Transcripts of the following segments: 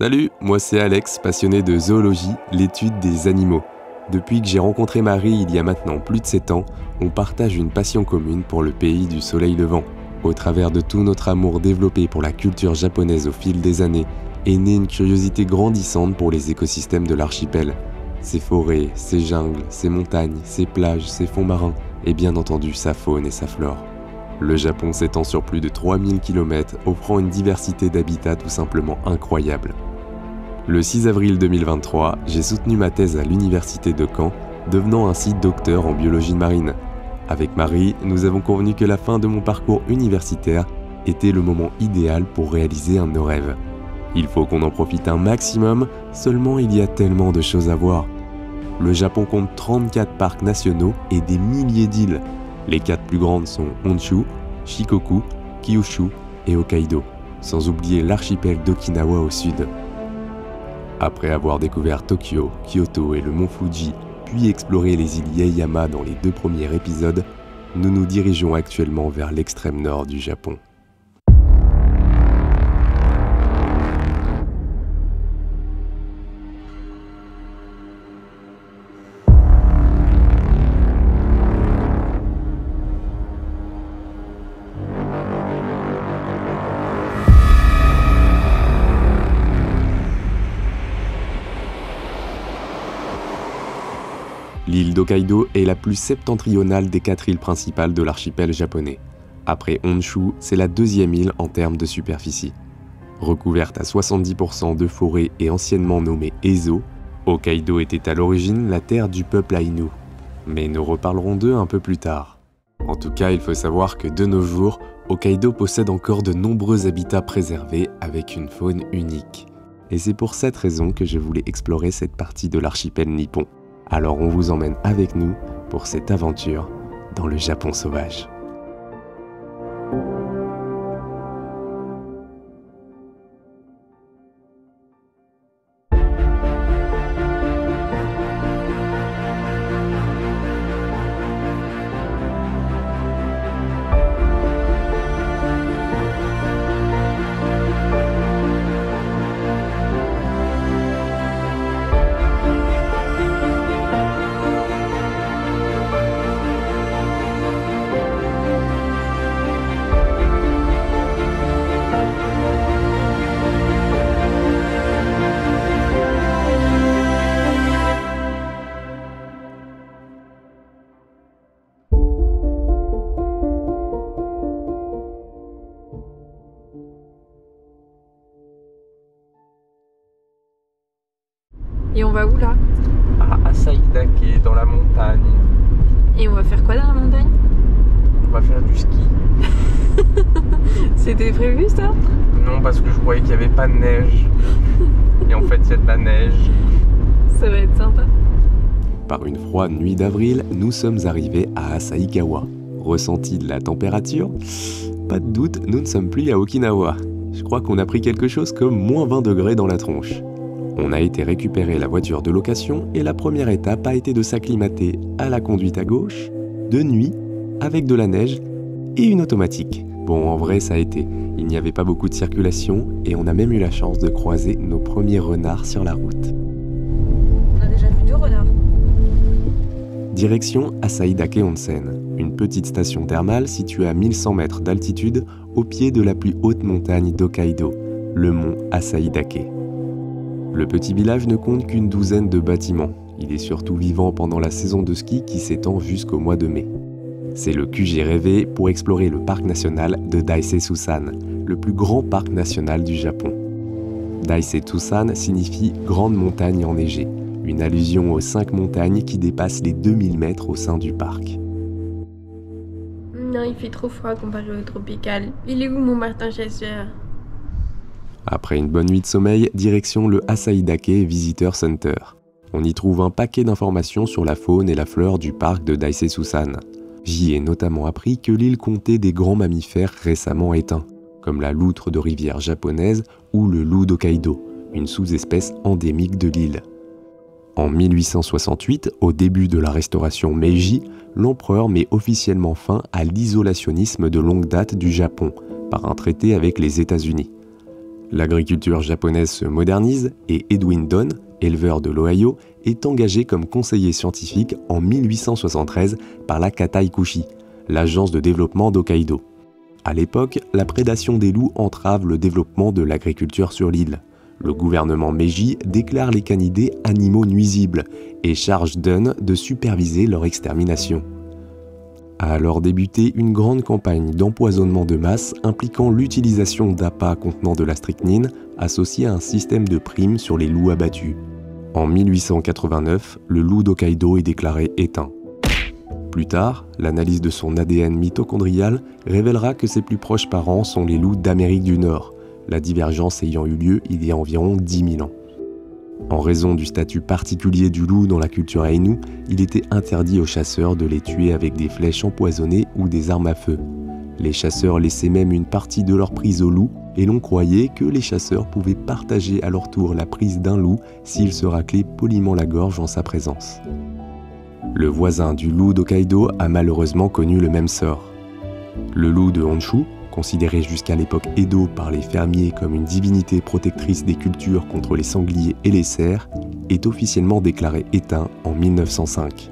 Salut, moi c'est Alex, passionné de zoologie, l'étude des animaux. Depuis que j'ai rencontré Marie il y a maintenant plus de 7 ans, on partage une passion commune pour le pays du soleil levant. Au travers de tout notre amour développé pour la culture japonaise au fil des années, est née une curiosité grandissante pour les écosystèmes de l'archipel. Ses forêts, ses jungles, ses montagnes, ses plages, ses fonds marins, et bien entendu sa faune et sa flore. Le Japon s'étend sur plus de 3000 km, offrant une diversité d'habitats tout simplement incroyable. Le 6 avril 2023, j'ai soutenu ma thèse à l'université de Caen, devenant ainsi docteur en biologie marine. Avec Marie, nous avons convenu que la fin de mon parcours universitaire était le moment idéal pour réaliser un de nos rêves. Il faut qu'on en profite un maximum, seulement il y a tellement de choses à voir. Le Japon compte 34 parcs nationaux et des milliers d'îles. Les 4 plus grandes sont Honshu, Shikoku, Kyushu et Hokkaido, sans oublier l'archipel d'Okinawa au sud. Après avoir découvert Tokyo, Kyoto et le mont Fuji, puis exploré les îles Yaeyama dans les 2 premiers épisodes, nous nous dirigeons actuellement vers l'extrême nord du Japon. L'île d'Hokkaido est la plus septentrionale des 4 îles principales de l'archipel japonais. Après Honshu, c'est la 2e île en termes de superficie. Recouverte à 70% de forêts et anciennement nommée Ezo, Hokkaido était à l'origine la terre du peuple Ainu. Mais nous reparlerons d'eux un peu plus tard. En tout cas, il faut savoir que de nos jours, Hokkaido possède encore de nombreux habitats préservés avec une faune unique. Et c'est pour cette raison que je voulais explorer cette partie de l'archipel nippon. Alors on vous emmène avec nous pour cette aventure dans le Japon sauvage. Et on va où là? À Asaidake, dans la montagne. Et on va faire quoi dans la montagne? On va faire du ski. C'était prévu ça? Non, parce que je croyais qu'il n'y avait pas de neige. Et en fait, il y a de la neige. Ça va être sympa. Par une froide nuit d'avril, nous sommes arrivés à Asahikawa. Ressenti de la température? Pas de doute, nous ne sommes plus à Okinawa. Je crois qu'on a pris quelque chose comme moins 20 degrés dans la tronche. On a été récupérer la voiture de location et la première étape a été de s'acclimater à la conduite à gauche, de nuit, avec de la neige et une automatique. Bon, en vrai, ça a été. Il n'y avait pas beaucoup de circulation et on a même eu la chance de croiser nos premiers renards sur la route. On a déjà vu 2 renards. Direction Asaidake Onsen, une petite station thermale située à 1100 mètres d'altitude au pied de la plus haute montagne d'Hokkaido, le mont Asaidake. Le petit village ne compte qu'une douzaine de bâtiments. Il est surtout vivant pendant la saison de ski qui s'étend jusqu'au mois de mai. C'est le QG rêvé pour explorer le parc national de Daisei-Susan, le plus grand parc national du Japon. Daisei-Susan signifie « grande montagne enneigée », une allusion aux 5 montagnes qui dépassent les 2000 mètres au sein du parc. Non, il fait trop froid comparé au tropical. Il est où mon Martin Chasseur? Après une bonne nuit de sommeil, direction le Asaidake Visitor Center. On y trouve un paquet d'informations sur la faune et la flore du parc de Daisei-Susan. J'y ai notamment appris que l'île comptait des grands mammifères récemment éteints, comme la loutre de rivière japonaise ou le loup d'Hokkaido, une sous-espèce endémique de l'île. En 1868, au début de la restauration Meiji, l'empereur met officiellement fin à l'isolationnisme de longue date du Japon par un traité avec les États-Unis. L'agriculture japonaise se modernise et Edwin Don, éleveur de l'Ohio, est engagé comme conseiller scientifique en 1873 par la Kataikushi, l'agence de développement d'Hokkaido. À l'époque, la prédation des loups entrave le développement de l'agriculture sur l'île. Le gouvernement Meiji déclare les canidés animaux nuisibles et charge Dunn de superviser leur extermination. A alors débuté une grande campagne d'empoisonnement de masse impliquant l'utilisation d'appâts contenant de la strychnine associée à un système de primes sur les loups abattus. En 1889, le loup d'Hokkaido est déclaré éteint. Plus tard, l'analyse de son ADN mitochondrial révélera que ses plus proches parents sont les loups d'Amérique du Nord, la divergence ayant eu lieu il y a environ 10 000 ans. En raison du statut particulier du loup dans la culture aïnou, il était interdit aux chasseurs de les tuer avec des flèches empoisonnées ou des armes à feu. Les chasseurs laissaient même une partie de leur prise au loup et l'on croyait que les chasseurs pouvaient partager à leur tour la prise d'un loup s'ils se raclaient poliment la gorge en sa présence. Le voisin du loup d'Hokkaido a malheureusement connu le même sort. Le loup de Honshu, considéré jusqu'à l'époque Edo par les fermiers comme une divinité protectrice des cultures contre les sangliers et les cerfs, est officiellement déclaré éteint en 1905.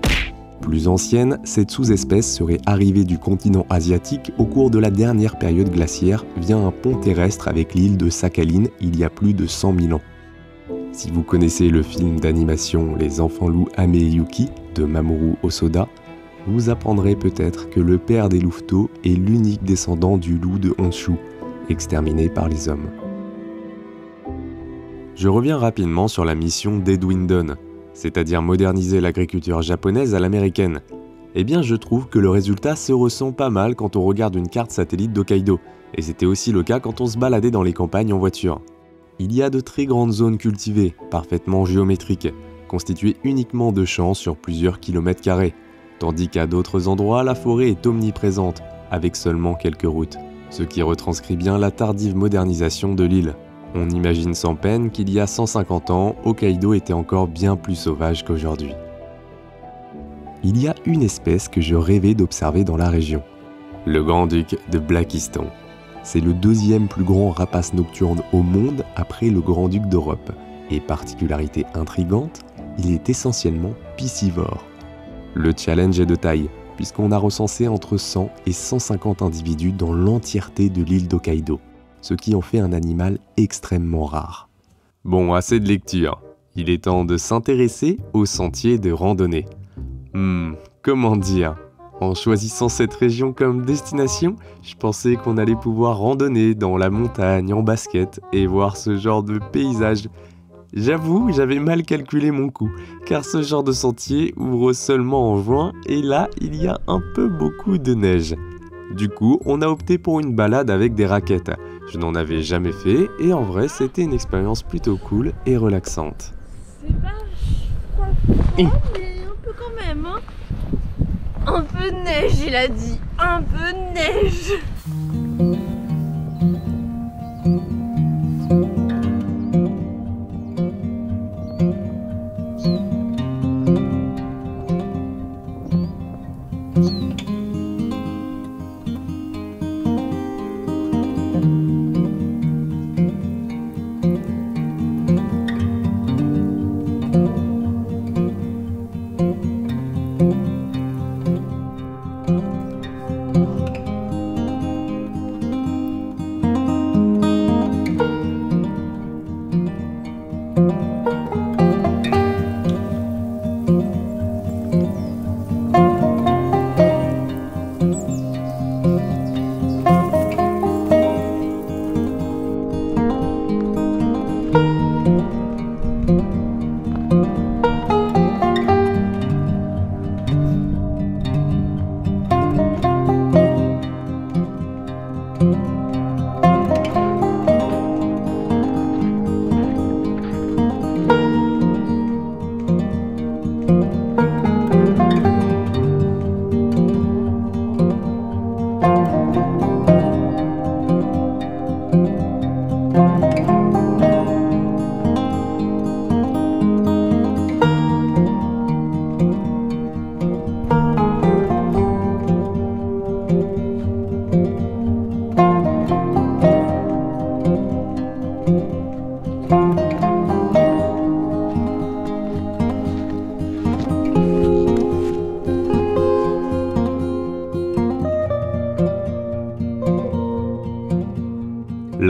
Plus ancienne, cette sous-espèce serait arrivée du continent asiatique au cours de la dernière période glaciaire via un pont terrestre avec l'île de Sakhalin il y a plus de 100 000 ans. Si vous connaissez le film d'animation Les Enfants Loups Ame-Yuki de Mamoru Hosoda, vous apprendrez peut-être que le père des louveteaux est l'unique descendant du loup de Honshu, exterminé par les hommes. Je reviens rapidement sur la mission d'Edwin Don, c'est-à-dire moderniser l'agriculture japonaise à l'américaine. Eh bien, je trouve que le résultat se ressent pas mal quand on regarde une carte satellite d'Hokkaido, et c'était aussi le cas quand on se baladait dans les campagnes en voiture. Il y a de très grandes zones cultivées, parfaitement géométriques, constituées uniquement de champs sur plusieurs kilomètres carrés, tandis qu'à d'autres endroits, la forêt est omniprésente, avec seulement quelques routes, ce qui retranscrit bien la tardive modernisation de l'île. On imagine sans peine qu'il y a 150 ans, Hokkaido était encore bien plus sauvage qu'aujourd'hui. Il y a une espèce que je rêvais d'observer dans la région, le grand-duc de Blakiston. C'est le deuxième plus grand rapace nocturne au monde après le grand-duc d'Europe, et particularité intrigante, il est essentiellement piscivore. Le challenge est de taille, puisqu'on a recensé entre 100 et 150 individus dans l'entièreté de l'île d'Hokkaido, ce qui en fait un animal extrêmement rare. Bon, assez de lecture. Il est temps de s'intéresser aux sentiers de randonnée. Comment dire ? En choisissant cette région comme destination, je pensais qu'on allait pouvoir randonner dans la montagne en basket et voir ce genre de paysage. J'avoue, j'avais mal calculé mon coût, car ce genre de sentier ouvre seulement en juin et là, il y a un peu beaucoup de neige. Du coup, on a opté pour une balade avec des raquettes. Je n'en avais jamais fait et en vrai, c'était une expérience plutôt cool et relaxante. C'est pas froid, mais un peu quand même, hein. Un peu de neige, il a dit. Un peu de neige.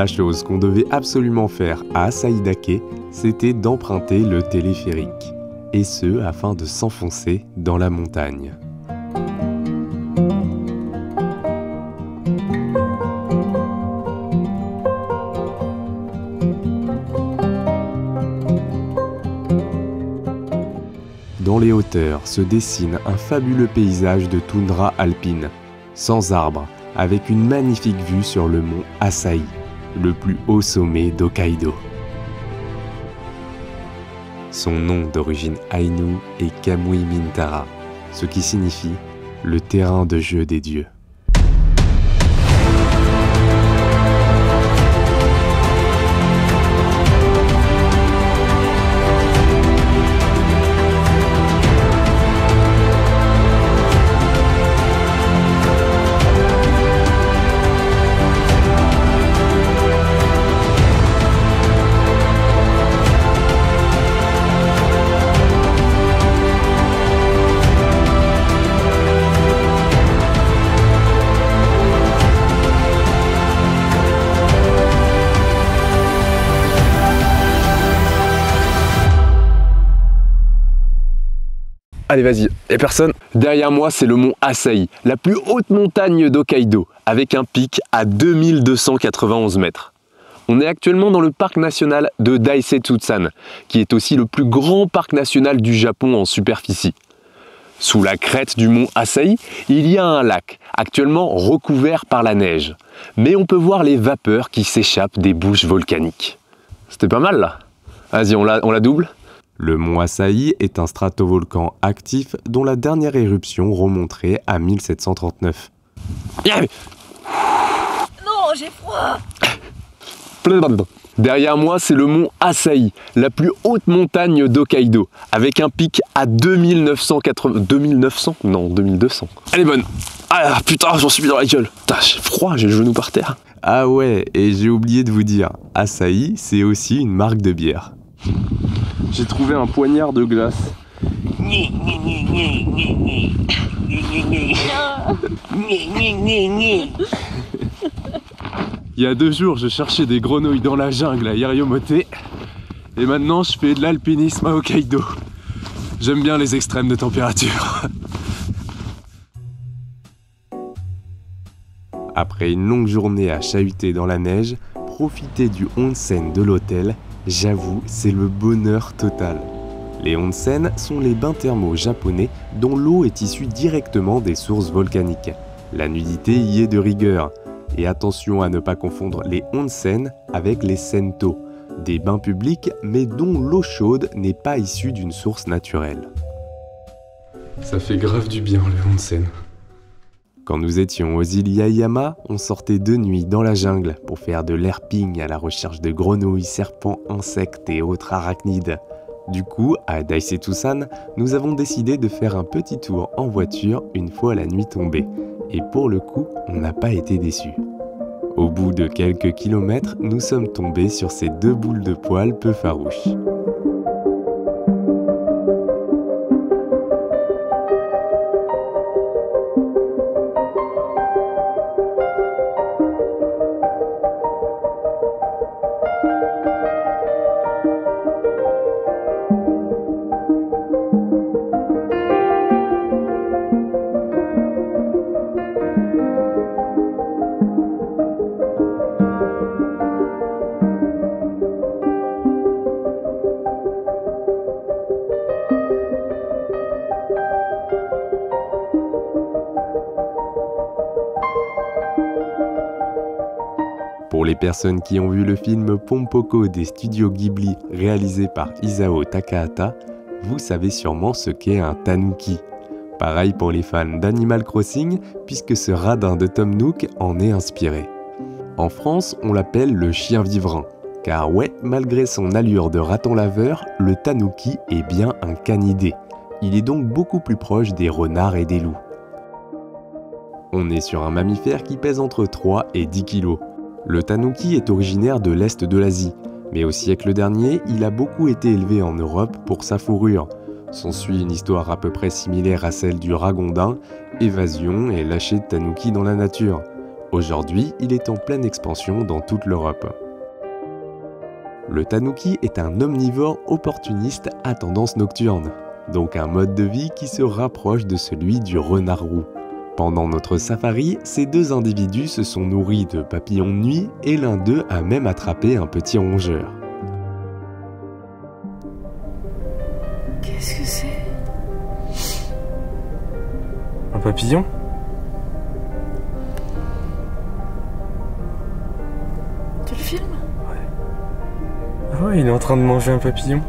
La chose qu'on devait absolument faire à Asahi-dake, c'était d'emprunter le téléphérique. Et ce, afin de s'enfoncer dans la montagne. Dans les hauteurs se dessine un fabuleux paysage de toundra alpine, sans arbres, avec une magnifique vue sur le mont Asahi, le plus haut sommet d'Hokkaido. Son nom d'origine aïnou est Kamui Mintara, ce qui signifie le terrain de jeu des dieux. Allez vas-y, y'a personne. Derrière moi c'est le mont Asahi, la plus haute montagne d'Hokkaido, avec un pic à 2291 mètres. On est actuellement dans le parc national de Daisetsutsan, qui est aussi le plus grand parc national du Japon en superficie. Sous la crête du mont Asahi, il y a un lac, actuellement recouvert par la neige. Mais on peut voir les vapeurs qui s'échappent des bouches volcaniques. C'était pas mal là. Vas-y, on la double. Le mont Asahi est un stratovolcan actif dont la dernière éruption remonterait à 1739. Non, j'ai froid. Derrière moi, c'est le mont Asahi, la plus haute montagne d'Hokkaido, avec un pic à 2980... 2900 ? Non, 2200. Elle est bonne. Ah putain, j'en suis mis dans la gueule. Putain, j'ai froid, j'ai le genou par terre. Ah ouais, et j'ai oublié de vous dire, Asahi, c'est aussi une marque de bière. J'ai trouvé un poignard de glace. Il y a 2 jours, je cherchais des grenouilles dans la jungle à Iriomote. Et maintenant, je fais de l'alpinisme à Hokkaido. J'aime bien les extrêmes de température. Après une longue journée à chahuter dans la neige, profiter du onsen de l'hôtel, j'avoue, c'est le bonheur total. Les onsen sont les bains thermaux japonais dont l'eau est issue directement des sources volcaniques. La nudité y est de rigueur. Et attention à ne pas confondre les onsen avec les sento, des bains publics mais dont l'eau chaude n'est pas issue d'une source naturelle. Ça fait grave du bien le onsen. Quand nous étions aux îles Yaeyama, on sortait de nuit dans la jungle pour faire de l'herping à la recherche de grenouilles, serpents, insectes et autres arachnides. Du coup, à Daisetsutsan, nous avons décidé de faire un petit tour en voiture une fois la nuit tombée. Et pour le coup, on n'a pas été déçus. Au bout de quelques kilomètres, nous sommes tombés sur ces 2 boules de poils peu farouches. Pour les personnes qui ont vu le film Pompoko des studios Ghibli réalisé par Isao Takahata, vous savez sûrement ce qu'est un tanuki. Pareil pour les fans d'Animal Crossing, puisque ce radin de Tom Nook en est inspiré. En France, on l'appelle le chien vivrain, car ouais, malgré son allure de raton laveur, le tanuki est bien un canidé. Il est donc beaucoup plus proche des renards et des loups. On est sur un mammifère qui pèse entre 3 et 10 kg. Le tanuki est originaire de l'Est de l'Asie, mais au siècle dernier, il a beaucoup été élevé en Europe pour sa fourrure. S'ensuit une histoire à peu près similaire à celle du ragondin, évasion et lâcher de tanuki dans la nature. Aujourd'hui, il est en pleine expansion dans toute l'Europe. Le tanuki est un omnivore opportuniste à tendance nocturne, donc un mode de vie qui se rapproche de celui du renard roux. Pendant notre safari, ces deux individus se sont nourris de papillons de nuit et l'un d'eux a même attrapé un petit rongeur. Qu'est-ce que c'est? Un papillon? Tu le filmes? Ah ouais, il est en train de manger un papillon.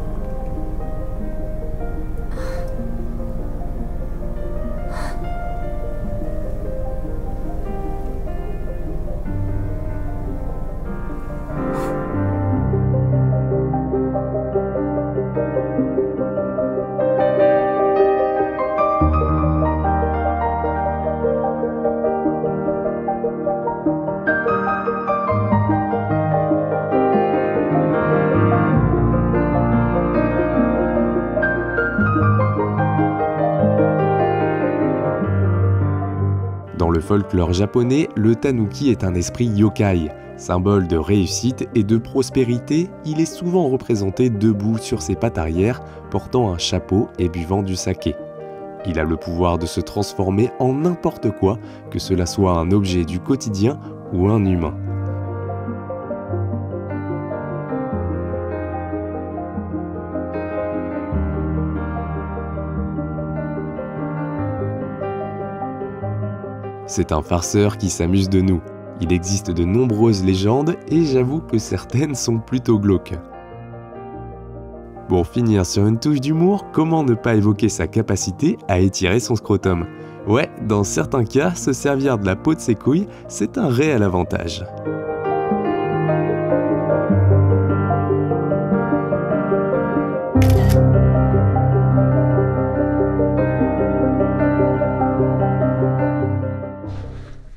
Dans le folklore japonais, le tanuki est un esprit yokai. Symbole de réussite et de prospérité, il est souvent représenté debout sur ses pattes arrière, portant un chapeau et buvant du saké. Il a le pouvoir de se transformer en n'importe quoi, que cela soit un objet du quotidien ou un humain. C'est un farceur qui s'amuse de nous. Il existe de nombreuses légendes et j'avoue que certaines sont plutôt glauques. Pour finir sur une touche d'humour, comment ne pas évoquer sa capacité à étirer son scrotum? Ouais, dans certains cas, se servir de la peau de ses couilles, c'est un réel avantage.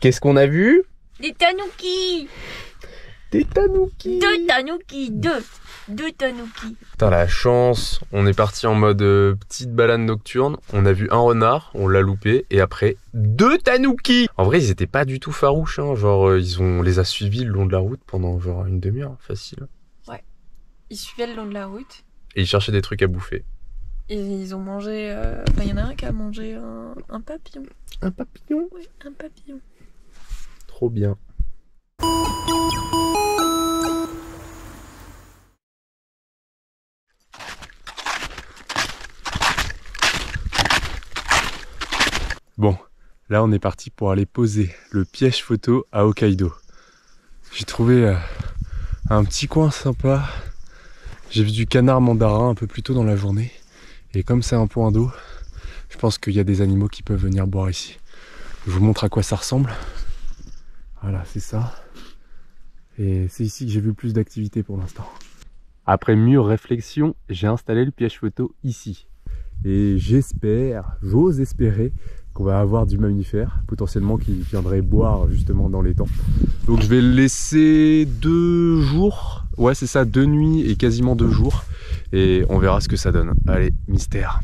Qu'est-ce qu'on a vu? Des tanuki! Des tanuki! Deux tanuki! Deux tanuki! Putain, la chance! On est parti en mode petite balade nocturne. On a vu un renard, on l'a loupé, et après, deux tanuki! En vrai, ils étaient pas du tout farouches, hein. Genre, on les a suivis le long de la route pendant genre une demi-heure, facile. Ouais. Ils suivaient le long de la route. Et ils cherchaient des trucs à bouffer. Et ils ont mangé... Enfin, il y en a un qui a mangé un papillon. Un papillon? Oui, un papillon. Trop bien. Bon, là on est parti pour aller poser le piège photo à Hokkaido. J'ai trouvé un petit coin sympa. J'ai vu du canard mandarin un peu plus tôt dans la journée. Et comme c'est un point d'eau, je pense qu'il y a des animaux qui peuvent venir boire ici. Je vous montre à quoi ça ressemble. Voilà, c'est ça. Et c'est ici que j'ai vu le plus d'activité pour l'instant. Après mûre réflexion, j'ai installé le piège photo ici. Et j'ose espérer qu'on va avoir du mammifère, potentiellement qui viendrait boire justement dans les temps. Donc je vais le laisser 2 jours. Ouais, c'est ça, 2 nuits et quasiment 2 jours. Et on verra ce que ça donne. Allez, mystère.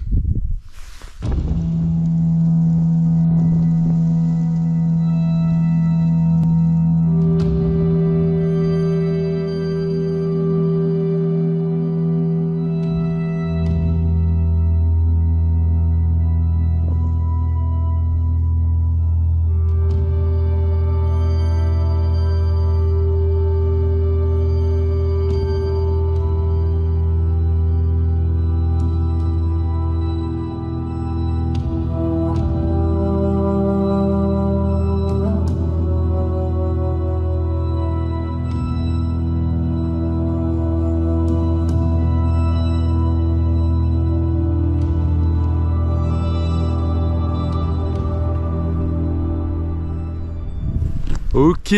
Ok,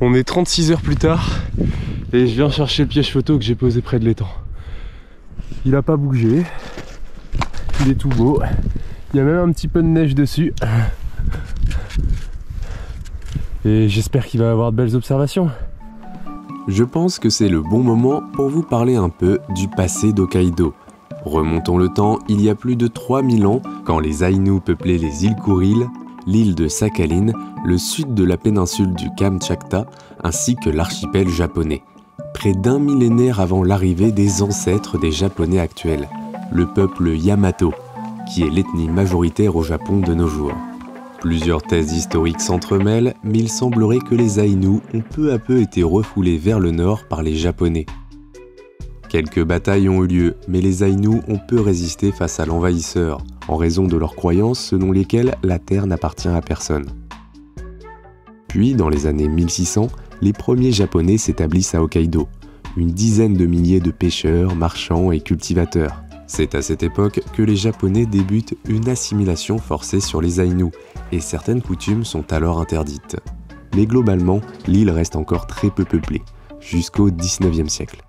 on est 36 heures plus tard et je viens chercher le piège photo que j'ai posé près de l'étang. Il a pas bougé, il est tout beau, il y a même un petit peu de neige dessus. Et j'espère qu'il va y avoir de belles observations. Je pense que c'est le bon moment pour vous parler un peu du passé d'Hokkaido. Remontons le temps, il y a plus de 3000 ans, quand les Aïnous peuplaient les îles Kuriles, l'île de Sakhalin, le sud de la péninsule du Kamtchatka, ainsi que l'archipel japonais. Près d'un millénaire avant l'arrivée des ancêtres des Japonais actuels, le peuple Yamato, qui est l'ethnie majoritaire au Japon de nos jours. Plusieurs thèses historiques s'entremêlent, mais il semblerait que les Aïnous ont peu à peu été refoulés vers le nord par les Japonais. Quelques batailles ont eu lieu, mais les Aïnous ont peu résisté face à l'envahisseur, en raison de leurs croyances selon lesquelles la terre n'appartient à personne. Puis, dans les années 1600, les premiers Japonais s'établissent à Hokkaido, une dizaine de milliers de pêcheurs, marchands et cultivateurs. C'est à cette époque que les Japonais débutent une assimilation forcée sur les Aïnous, et certaines coutumes sont alors interdites. Mais globalement, l'île reste encore très peu peuplée, jusqu'au XIXe siècle.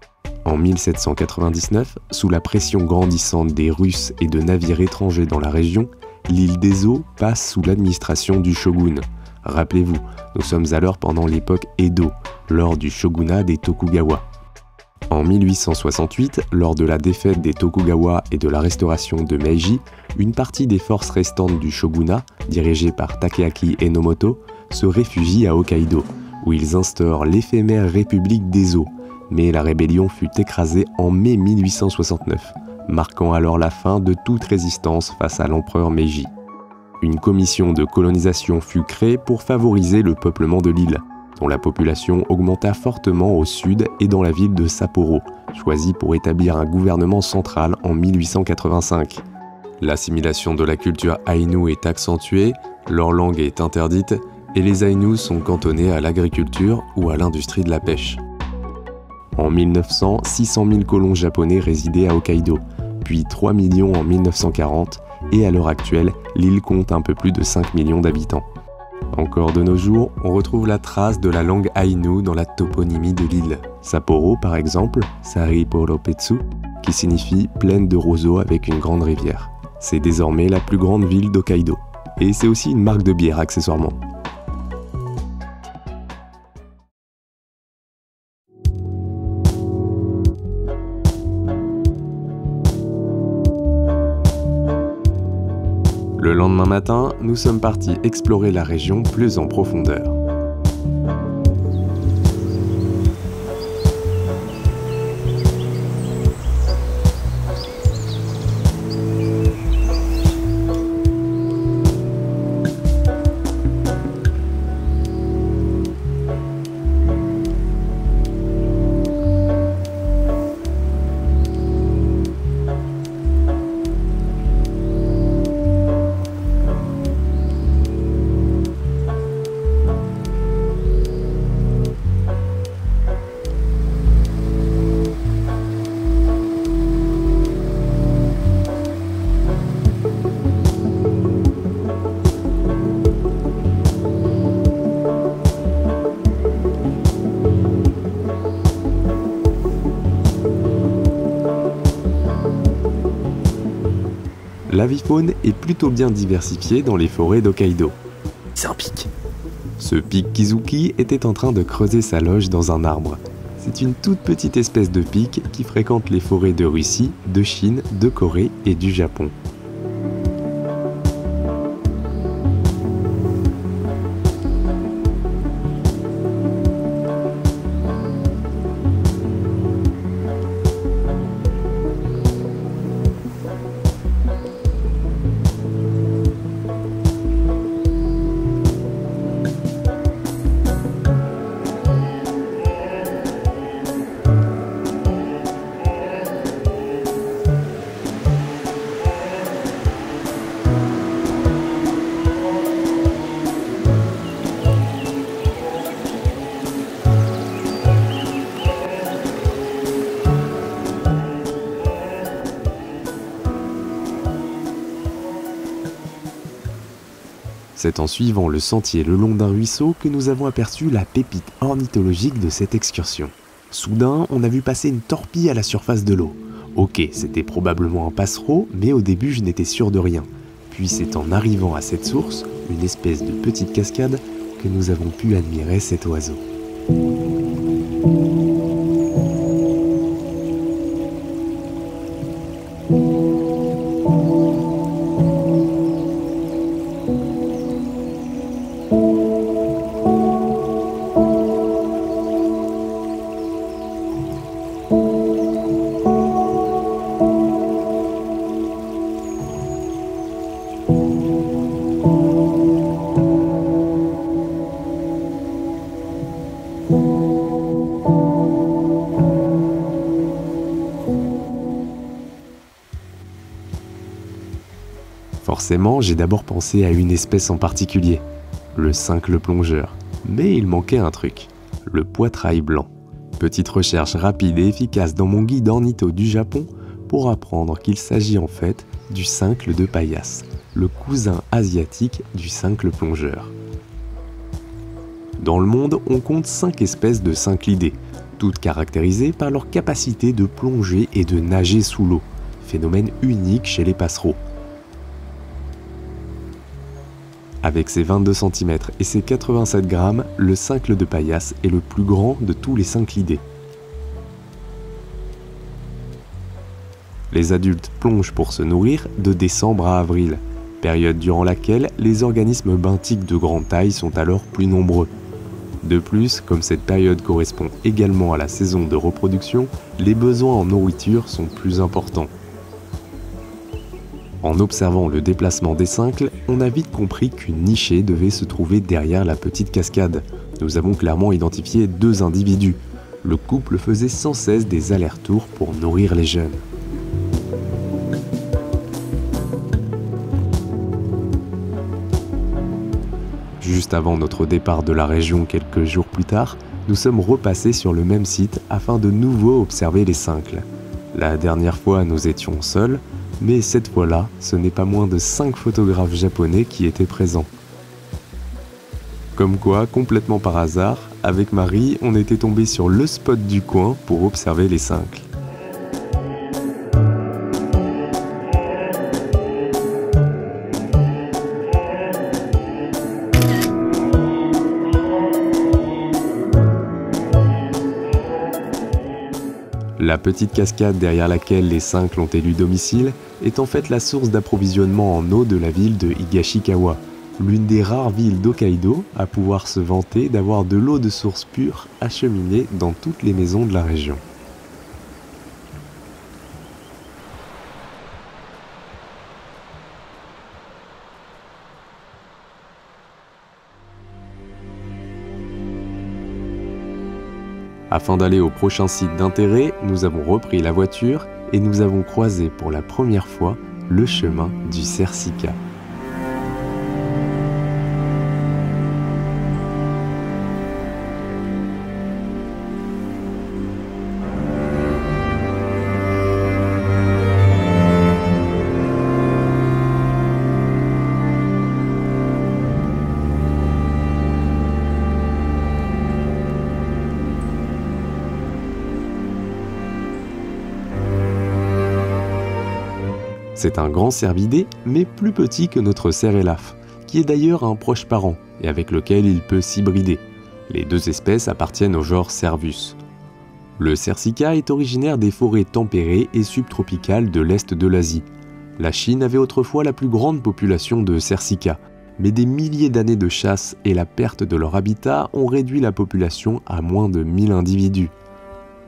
En 1799, sous la pression grandissante des Russes et de navires étrangers dans la région, l'île d'Ezo passe sous l'administration du shogun. Rappelez-vous, nous sommes alors pendant l'époque Edo, lors du shogunat des Tokugawa. En 1868, lors de la défaite des Tokugawa et de la restauration de Meiji, une partie des forces restantes du shogunat, dirigée par Takeaki Enomoto, se réfugie à Hokkaido, où ils instaurent l'éphémère république d'Ezo. Mais la rébellion fut écrasée en mai 1869, marquant alors la fin de toute résistance face à l'empereur Meiji. Une commission de colonisation fut créée pour favoriser le peuplement de l'île, dont la population augmenta fortement au sud et dans la ville de Sapporo, choisie pour établir un gouvernement central en 1885. L'assimilation de la culture aïnou est accentuée, leur langue est interdite, et les Aïnous sont cantonnés à l'agriculture ou à l'industrie de la pêche. En 1900, 600 000 colons japonais résidaient à Hokkaido, puis 3 millions en 1940, et à l'heure actuelle, l'île compte un peu plus de 5 millions d'habitants. Encore de nos jours, on retrouve la trace de la langue aïnou dans la toponymie de l'île. Sapporo, par exemple, Sariporo-petsu, qui signifie plaine de roseaux avec une grande rivière. C'est désormais la plus grande ville d'Hokkaido. Et c'est aussi une marque de bière accessoirement. Le lendemain matin, nous sommes partis explorer la région plus en profondeur. L'avifaune est plutôt bien diversifiée dans les forêts d'Hokkaido. C'est un pic. Ce pic Kizuki était en train de creuser sa loge dans un arbre. C'est une toute petite espèce de pic qui fréquente les forêts de Russie, de Chine, de Corée et du Japon. C'est en suivant le sentier le long d'un ruisseau que nous avons aperçu la pépite ornithologique de cette excursion. Soudain, on a vu passer une torpille à la surface de l'eau. Ok, c'était probablement un passereau, mais au début je n'étais sûr de rien. Puis c'est en arrivant à cette source, une espèce de petite cascade, que nous avons pu admirer cet oiseau. Forcément, j'ai d'abord pensé à une espèce en particulier, le cincle plongeur. Mais il manquait un truc, le poitrail blanc. Petite recherche rapide et efficace dans mon guide ornitho du Japon pour apprendre qu'il s'agit en fait du cincle de paillasse, le cousin asiatique du cincle plongeur. Dans le monde, on compte 5 espèces de cinclidés, toutes caractérisées par leur capacité de plonger et de nager sous l'eau, phénomène unique chez les passereaux. Avec ses 22 cm et ses 87 grammes, le cincle de paillasse est le plus grand de tous les cinclidés. Les adultes plongent pour se nourrir de décembre à avril, période durant laquelle les organismes benthiques de grande taille sont alors plus nombreux. De plus, comme cette période correspond également à la saison de reproduction, les besoins en nourriture sont plus importants. En observant le déplacement des cincles, on a vite compris qu'une nichée devait se trouver derrière la petite cascade. Nous avons clairement identifié 2 individus. Le couple faisait sans cesse des allers-retours pour nourrir les jeunes. Juste avant notre départ de la région quelques jours plus tard, nous sommes repassés sur le même site afin de nouveau observer les cincles. La dernière fois, nous étions seuls, mais cette fois-là, ce n'est pas moins de 5 photographes japonais qui étaient présents. Comme quoi, complètement par hasard, avec Marie, on était tombé sur le spot du coin pour observer les cincles. La petite cascade derrière laquelle les cincles ont élu domicile est en fait la source d'approvisionnement en eau de la ville de Higashikawa, l'une des rares villes d'Hokkaido à pouvoir se vanter d'avoir de l'eau de source pure acheminée dans toutes les maisons de la région. Afin d'aller au prochain site d'intérêt, nous avons repris la voiture et nous avons croisé pour la première fois le chemin du Cercica. C'est un grand cervidé, mais plus petit que notre cerelaf, qui est d'ailleurs un proche parent et avec lequel il peut s'hybrider. Les 2 espèces appartiennent au genre Cervus. Le Cercica est originaire des forêts tempérées et subtropicales de l'Est de l'Asie. La Chine avait autrefois la plus grande population de Cercica, mais des milliers d'années de chasse et la perte de leur habitat ont réduit la population à moins de 1000 individus.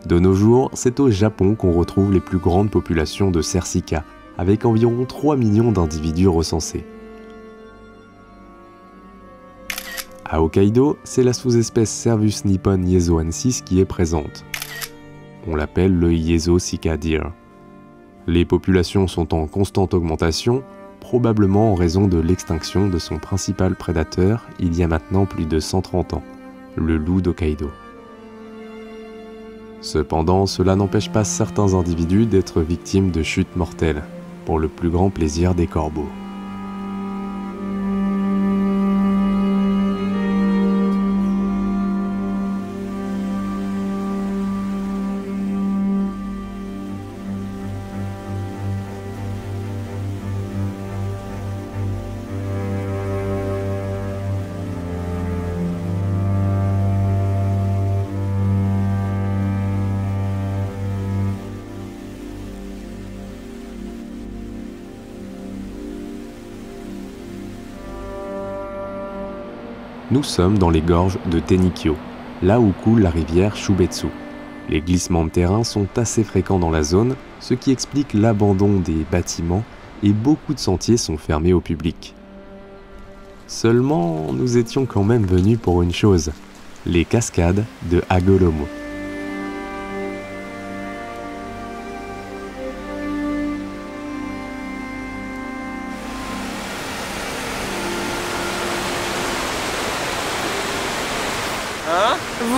De nos jours, c'est au Japon qu'on retrouve les plus grandes populations de Cercica, avec environ 3 millions d'individus recensés. À Hokkaido, c'est la sous-espèce Cervus nippon iezoensis qui est présente. On l'appelle le Iezo Sika Deer. Les populations sont en constante augmentation, probablement en raison de l'extinction de son principal prédateur il y a maintenant plus de 130 ans, le loup d'Hokkaido. Cependant, cela n'empêche pas certains individus d'être victimes de chutes mortelles, pour le plus grand plaisir des corbeaux. Nous sommes dans les gorges de Tenikyo, là où coule la rivière Shubetsu. Les glissements de terrain sont assez fréquents dans la zone, ce qui explique l'abandon des bâtiments et beaucoup de sentiers sont fermés au public. Seulement, nous étions quand même venus pour une chose, les cascades de Hagoromo.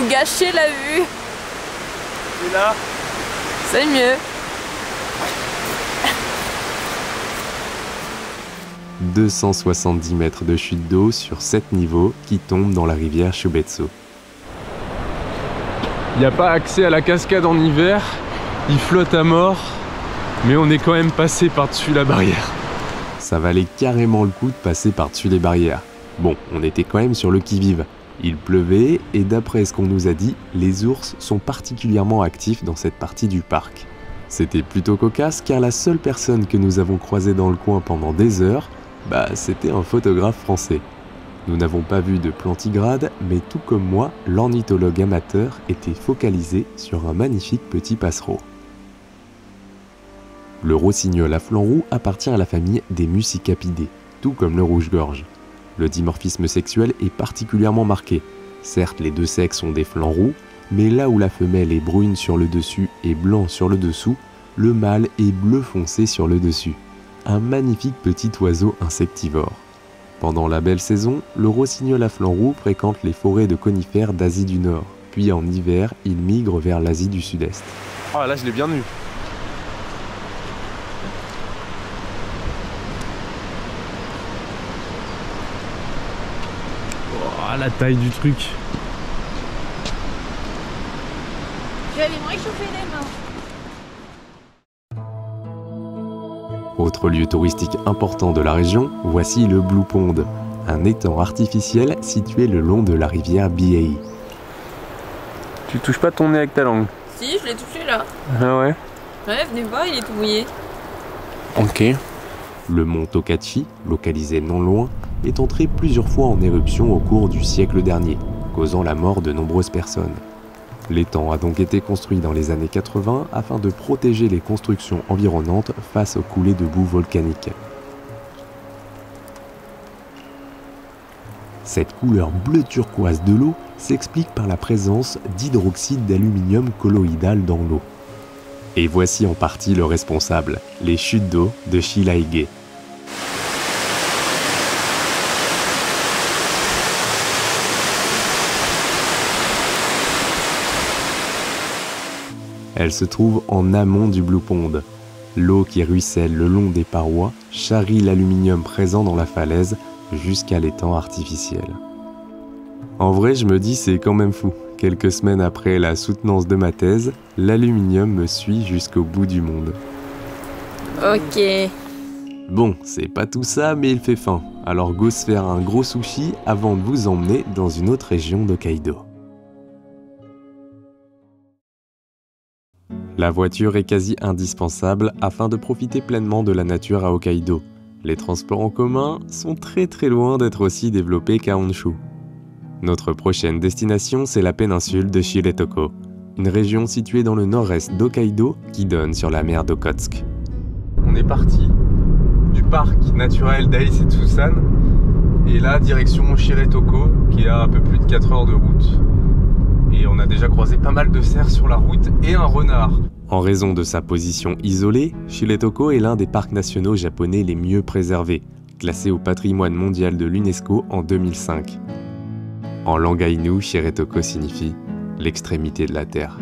gâcher la vue. Et là, C'est mieux. 270 mètres de chute d'eau sur 7 niveaux qui tombent dans la rivière Shubetsu. il n'y a pas accès à la cascade en hiver, il flotte à mort, mais on est quand même passé par-dessus la barrière. Ça valait carrément le coup de passer par-dessus les barrières. Bon, on était quand même sur le qui-vive. Il pleuvait et d'après ce qu'on nous a dit, les ours sont particulièrement actifs dans cette partie du parc. C'était plutôt cocasse car la seule personne que nous avons croisée dans le coin pendant des heures, c'était un photographe français. Nous n'avons pas vu de plantigrade, mais tout comme moi, l'ornithologue amateur était focalisé sur un magnifique petit passereau. Le rossignol à flanc roux appartient à la famille des Muscicapidés, tout comme le rouge-gorge. Le dimorphisme sexuel est particulièrement marqué. Certes, les deux sexes ont des flancs roux, mais là où la femelle est brune sur le dessus et blanc sur le dessous, le mâle est bleu foncé sur le dessus. Un magnifique petit oiseau insectivore. Pendant la belle saison, le rossignol à flanc roux fréquente les forêts de conifères d'Asie du Nord, puis en hiver, il migre vers l'Asie du Sud-Est. Ah là je l'ai bien eu. Oh, la taille du truc. Je vais aller me réchauffer les mains. Autre lieu touristique important de la région, voici le Blue Pond, un étang artificiel situé le long de la rivière Biei. Tu touches pas ton nez avec ta langue? Si, je l'ai touché là. Ah ouais? Ouais, venez voir, il est tout mouillé. Ok. Le mont Tokachi, localisé non loin, est entré plusieurs fois en éruption au cours du siècle dernier, causant la mort de nombreuses personnes. L'étang a donc été construit dans les années 80 afin de protéger les constructions environnantes face aux coulées de boue volcanique. Cette couleur bleu turquoise de l'eau s'explique par la présence d'hydroxyde d'aluminium colloïdal dans l'eau. Et voici en partie le responsable, les chutes d'eau de Shilaige. Elle se trouve en amont du Blue Pond. L'eau qui ruisselle le long des parois charrie l'aluminium présent dans la falaise jusqu'à l'étang artificiel. En vrai, je me dis c'est quand même fou. Quelques semaines après la soutenance de ma thèse, l'aluminium me suit jusqu'au bout du monde. Ok. Bon, c'est pas tout ça, mais il fait faim. Alors go se faire un gros sushi avant de vous emmener dans une autre région d'Hokkaido. La voiture est quasi indispensable afin de profiter pleinement de la nature à Hokkaido. Les transports en commun sont très loin d'être aussi développés qu'à Honshu. Notre prochaine destination, c'est la péninsule de Shiretoko, une région située dans le nord-est d'Hokkaido qui donne sur la mer d'Okhotsk. On est parti du parc naturel d'Aise-Tsusan et là direction Shiretoko qui est à peu plus de 4 heures de route. Et on a déjà croisé pas mal de cerfs sur la route et un renard. En raison de sa position isolée, Shiretoko est l'un des parcs nationaux japonais les mieux préservés, classé au patrimoine mondial de l'UNESCO en 2005. En langue aïnou, Shiretoko signifie « l'extrémité de la terre ».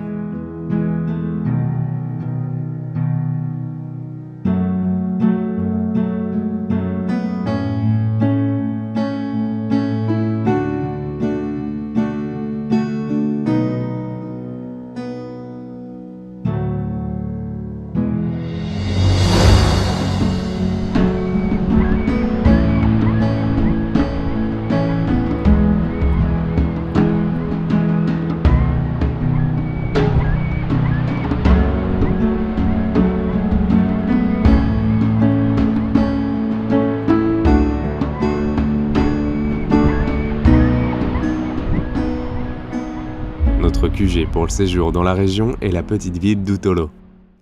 Notre QG pour le séjour dans la région est la petite ville d'Utolo,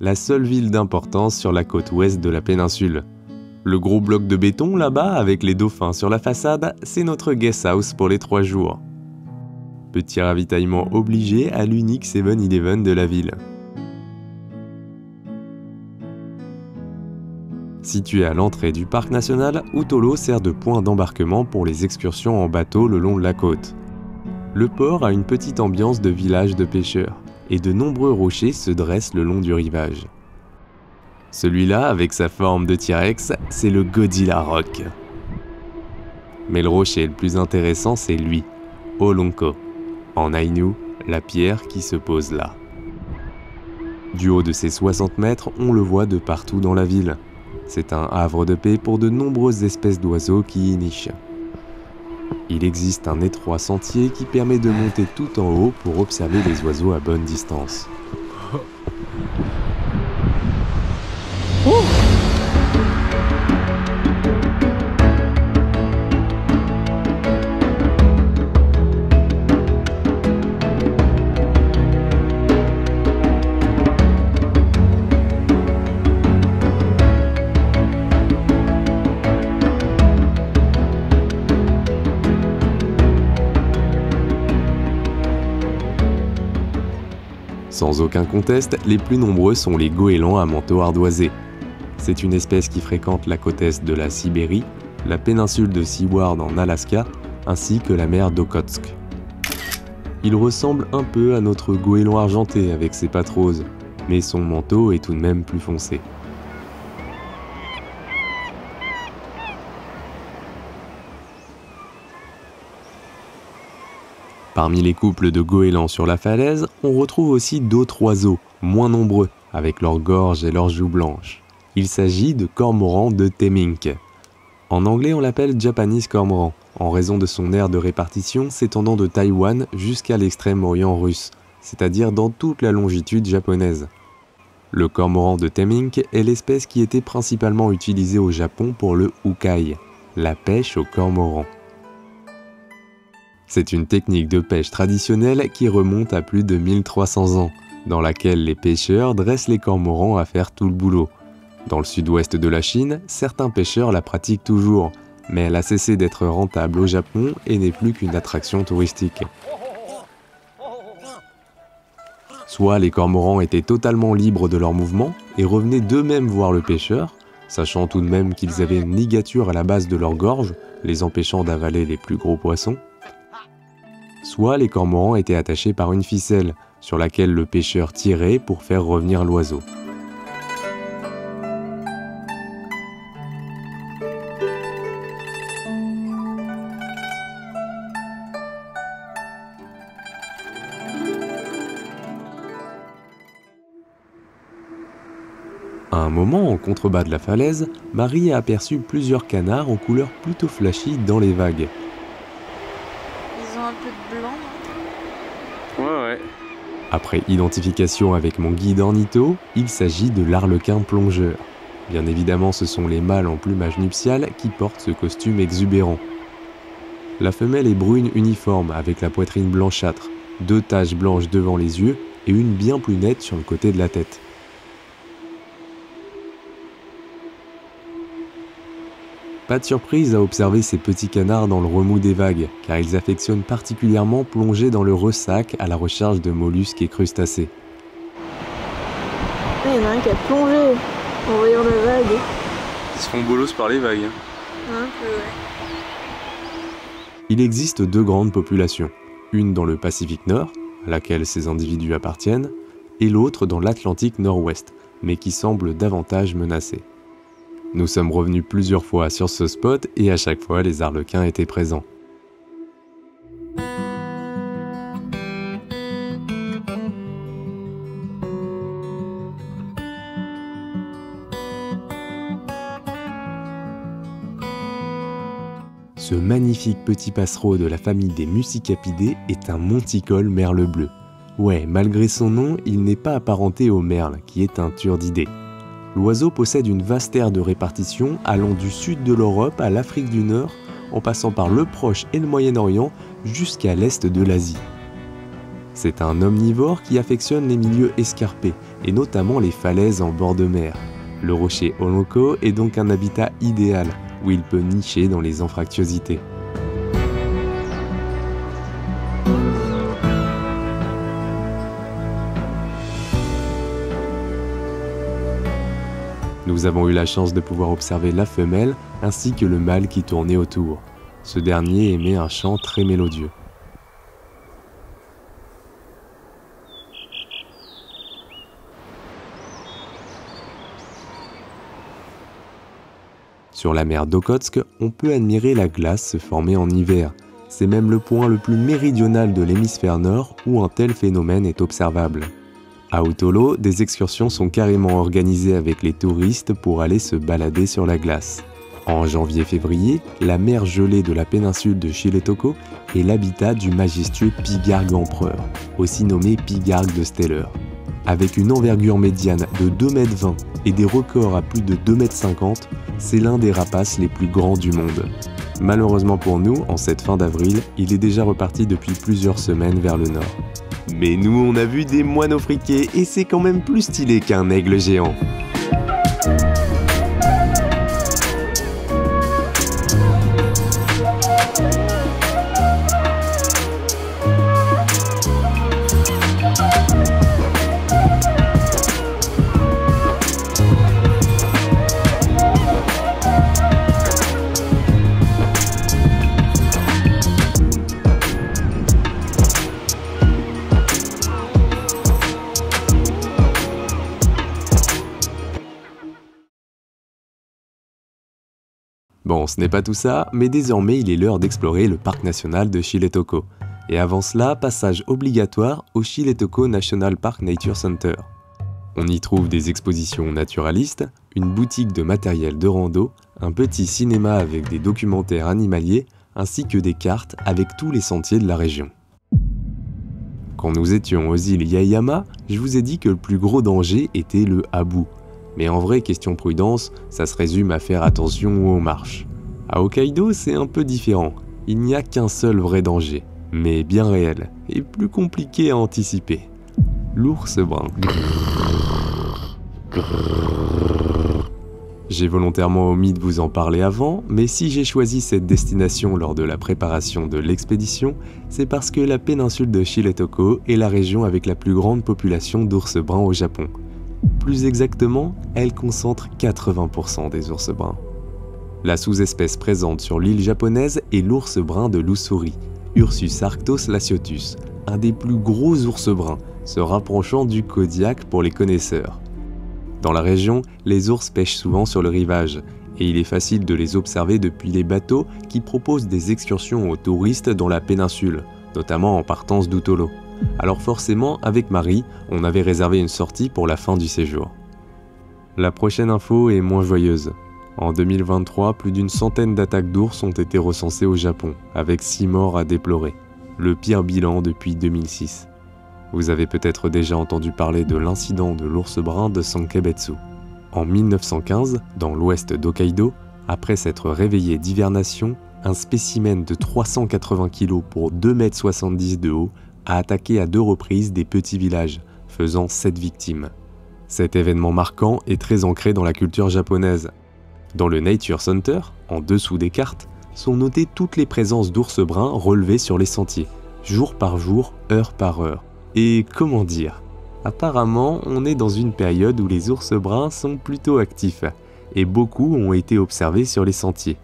la seule ville d'importance sur la côte ouest de la péninsule. Le gros bloc de béton là-bas avec les dauphins sur la façade, c'est notre guest house pour les 3 jours. Petit ravitaillement obligé à l'unique 7-Eleven de la ville. Situé à l'entrée du parc national, Utolo sert de point d'embarquement pour les excursions en bateau le long de la côte. Le port a une petite ambiance de village de pêcheurs, et de nombreux rochers se dressent le long du rivage. Celui-là, avec sa forme de T-Rex, c'est le Godzilla Rock. Mais le rocher le plus intéressant, c'est lui, Olonko. En aïnou, la pierre qui se pose là. Du haut de ses 60 mètres, on le voit de partout dans la ville. C'est un havre de paix pour de nombreuses espèces d'oiseaux qui y nichent. Il existe un étroit sentier qui permet de monter tout en haut pour observer les oiseaux à bonne distance. Sans aucun conteste, les plus nombreux sont les goélands à manteau ardoisé. C'est une espèce qui fréquente la côte est de la Sibérie, la péninsule de Seward en Alaska, ainsi que la mer d'Okhotsk. Il ressemble un peu à notre goéland argenté avec ses pattes roses, mais son manteau est tout de même plus foncé. Parmi les couples de goélands sur la falaise, on retrouve aussi d'autres oiseaux, moins nombreux, avec leurs gorges et leurs joues blanches. Il s'agit de cormorans de Temminck. En anglais, on l'appelle Japanese cormorant, en raison de son aire de répartition s'étendant de Taïwan jusqu'à l'extrême-orient russe, c'est-à-dire dans toute la longitude japonaise. Le cormoran de Temminck est l'espèce qui était principalement utilisée au Japon pour le ukai, la pêche au cormoran. C'est une technique de pêche traditionnelle qui remonte à plus de 1300 ans, dans laquelle les pêcheurs dressent les cormorans à faire tout le boulot. Dans le sud-ouest de la Chine, certains pêcheurs la pratiquent toujours, mais elle a cessé d'être rentable au Japon et n'est plus qu'une attraction touristique. Soit les cormorans étaient totalement libres de leurs mouvements et revenaient d'eux-mêmes voir le pêcheur, sachant tout de même qu'ils avaient une ligature à la base de leur gorge, les empêchant d'avaler les plus gros poissons. Soit les cormorans étaient attachés par une ficelle, sur laquelle le pêcheur tirait pour faire revenir l'oiseau. À un moment, en contrebas de la falaise, Marie a aperçu plusieurs canards en couleur plutôt flashy dans les vagues. Ils ont un peu de blanc. Ouais. Après identification avec mon guide ornitho, il s'agit de l'arlequin plongeur. Bien évidemment, ce sont les mâles en plumage nuptial qui portent ce costume exubérant. La femelle est brune uniforme avec la poitrine blanchâtre, 2 taches blanches devant les yeux et une bien plus nette sur le côté de la tête. Pas de surprise à observer ces petits canards dans le remous des vagues, car ils affectionnent particulièrement plonger dans le ressac à la recherche de mollusques et crustacés. Il y en a un qui a plongé en voyant la vague. Ils se font bolos par les vagues. Un peu, ouais. Il existe 2 grandes populations, une dans le Pacifique Nord, à laquelle ces individus appartiennent, et l'autre dans l'Atlantique Nord-Ouest, mais qui semble davantage menacée. Nous sommes revenus plusieurs fois sur ce spot et à chaque fois les arlequins étaient présents. Ce magnifique petit passereau de la famille des Muscipidés est un monticole merle bleu. Ouais, malgré son nom, il n'est pas apparenté au merle, qui est un turdidé. L'oiseau possède une vaste aire de répartition allant du sud de l'Europe à l'Afrique du Nord, en passant par le Proche et le Moyen-Orient jusqu'à l'est de l'Asie. C'est un omnivore qui affectionne les milieux escarpés, et notamment les falaises en bord de mer. Le rocher Olonko est donc un habitat idéal, où il peut nicher dans les anfractuosités. Nous avons eu la chance de pouvoir observer la femelle ainsi que le mâle qui tournait autour. Ce dernier émet un chant très mélodieux. Sur la mer d'Okhotsk, on peut admirer la glace se former en hiver. C'est même le point le plus méridional de l'hémisphère nord où un tel phénomène est observable. À Utolo, des excursions sont carrément organisées avec les touristes pour aller se balader sur la glace. En janvier-février, la mer gelée de la péninsule de Chiletoko est l'habitat du majestueux pigargue empereur, aussi nommé pigargue de Steller. Avec une envergure médiane de 2,20 m et des records à plus de 2,50 m, c'est l'un des rapaces les plus grands du monde. Malheureusement pour nous, en cette fin d'avril, il est déjà reparti depuis plusieurs semaines vers le nord. Mais nous, on a vu des moineaux friqués et c'est quand même plus stylé qu'un aigle géant. Bon, ce n'est pas tout ça, mais désormais il est l'heure d'explorer le parc national de Chiletoko. Et avant cela, passage obligatoire au Chiletoko National Park Nature Center. On y trouve des expositions naturalistes, une boutique de matériel de rando, un petit cinéma avec des documentaires animaliers, ainsi que des cartes avec tous les sentiers de la région. Quand nous étions aux îles Yaeyama, je vous ai dit que le plus gros danger était le habou. Mais en vrai, question prudence, ça se résume à faire attention aux marches. À Hokkaido, c'est un peu différent. Il n'y a qu'un seul vrai danger, mais bien réel, et plus compliqué à anticiper. L'ours brun. J'ai volontairement omis de vous en parler avant, mais si j'ai choisi cette destination lors de la préparation de l'expédition, c'est parce que la péninsule de Chiletoko est la région avec la plus grande population d'ours bruns au Japon. Plus exactement, elle concentre 80% des ours bruns. La sous-espèce présente sur l'île japonaise est l'ours brun de l'Ussuri, Ursus arctos laciotus, un des plus gros ours bruns, se rapprochant du Kodiak pour les connaisseurs. Dans la région, les ours pêchent souvent sur le rivage, et il est facile de les observer depuis les bateaux qui proposent des excursions aux touristes dans la péninsule, notamment en partance d'Utolo. Alors forcément, avec Marie, on avait réservé une sortie pour la fin du séjour. La prochaine info est moins joyeuse. En 2023, plus d'une centaine d'attaques d'ours ont été recensées au Japon, avec 6 morts à déplorer. Le pire bilan depuis 2006. Vous avez peut-être déjà entendu parler de l'incident de l'ours brun de Sankebetsu. En 1915, dans l'ouest d'Hokkaido, après s'être réveillé d'hivernation, un spécimen de 380 kg pour 2,70 m de haut a attaqué à 2 reprises des petits villages, faisant 7 victimes. Cet événement marquant est très ancré dans la culture japonaise. Dans le Nature Center, en dessous des cartes, sont notées toutes les présences d'ours bruns relevées sur les sentiers, jour par jour, heure par heure. Et comment dire ? Apparemment, on est dans une période où les ours bruns sont plutôt actifs, et beaucoup ont été observés sur les sentiers.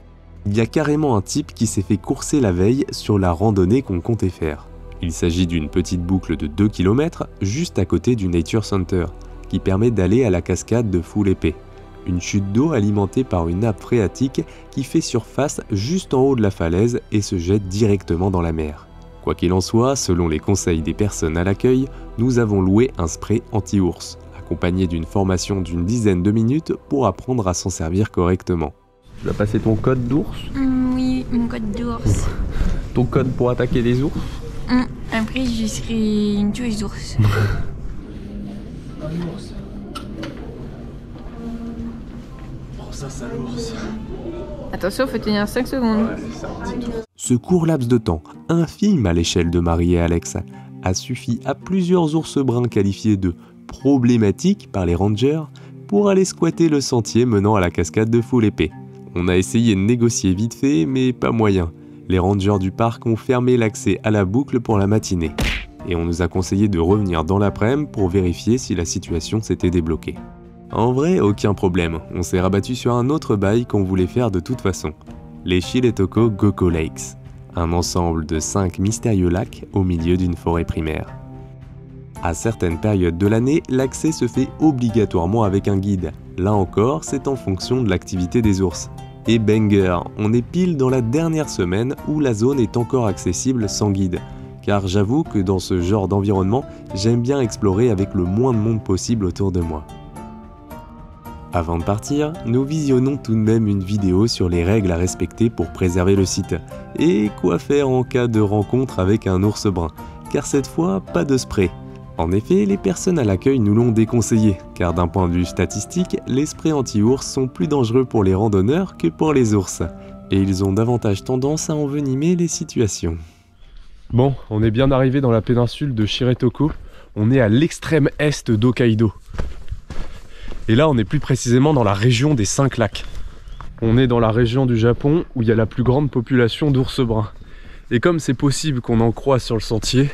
Il y a carrément un type qui s'est fait courser la veille sur la randonnée qu'on comptait faire. Il s'agit d'une petite boucle de 2 km juste à côté du Nature Center, qui permet d'aller à la cascade de Full Épée, une chute d'eau alimentée par une nappe phréatique qui fait surface juste en haut de la falaise et se jette directement dans la mer. Quoi qu'il en soit, selon les conseils des personnes à l'accueil, nous avons loué un spray anti-ours, accompagné d'une formation d'une dizaine de minutes pour apprendre à s'en servir correctement. Tu vas passer ton code d'ours? Oui, mon code d'ours. Ton code pour attaquer les ours? Après, je serai une tueuse d'ours. Oh, ça l'ours. Attention, faut tenir 5 secondes. Ce court laps de temps, infime à l'échelle de Marie et Alex, a suffi à plusieurs ours bruns qualifiés de problématiques par les rangers pour aller squatter le sentier menant à la cascade de Full Épée. On a essayé de négocier vite fait, mais pas moyen. Les rangers du parc ont fermé l'accès à la boucle pour la matinée. Et on nous a conseillé de revenir dans l'après-midi pour vérifier si la situation s'était débloquée. En vrai, aucun problème, on s'est rabattu sur un autre bail qu'on voulait faire de toute façon. Les Chiletoko Goko Lakes, un ensemble de 5 mystérieux lacs au milieu d'une forêt primaire. À certaines périodes de l'année, l'accès se fait obligatoirement avec un guide. Là encore, c'est en fonction de l'activité des ours. Et banger, on est pile dans la dernière semaine où la zone est encore accessible sans guide. Car j'avoue que dans ce genre d'environnement, j'aime bien explorer avec le moins de monde possible autour de moi. Avant de partir, nous visionnons tout de même une vidéo sur les règles à respecter pour préserver le site. Et quoi faire en cas de rencontre avec un ours brun, car cette fois, pas de spray. En effet, les personnes à l'accueil nous l'ont déconseillé, car d'un point de vue statistique, les sprays anti-ours sont plus dangereux pour les randonneurs que pour les ours. Et ils ont davantage tendance à envenimer les situations. Bon, on est bien arrivé dans la péninsule de Shiretoko. On est à l'extrême est d'Hokkaido. Et là, on est plus précisément dans la région des 5 lacs. On est dans la région du Japon où il y a la plus grande population d'ours bruns. Et comme c'est possible qu'on en croise sur le sentier,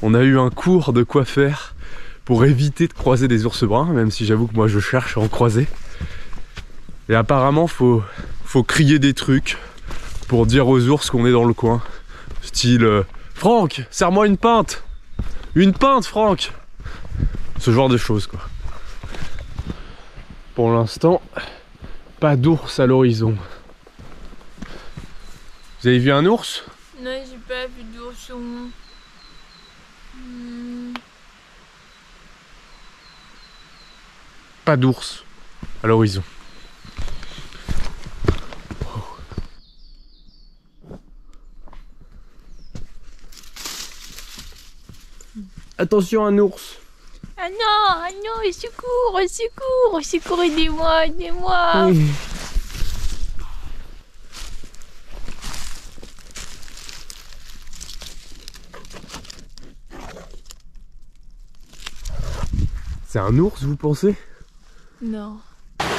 on a eu un cours de quoi faire pour éviter de croiser des ours bruns, même si j'avoue que moi je cherche à en croiser. Et apparemment, faut crier des trucs pour dire aux ours qu'on est dans le coin. Style Franck, serre-moi une pinte! Une pinte, Franck! Ce genre de choses, quoi. Pour l'instant, pas d'ours à l'horizon. Vous avez vu un ours? Non, j'ai pas vu d'ourson. Pas d'ours à l'horizon. Attention, un ours! Ah non, secours, secours, secours, aidez-moi, aidez-moi. Oui. C'est un ours, vous pensez? Non. Imagine,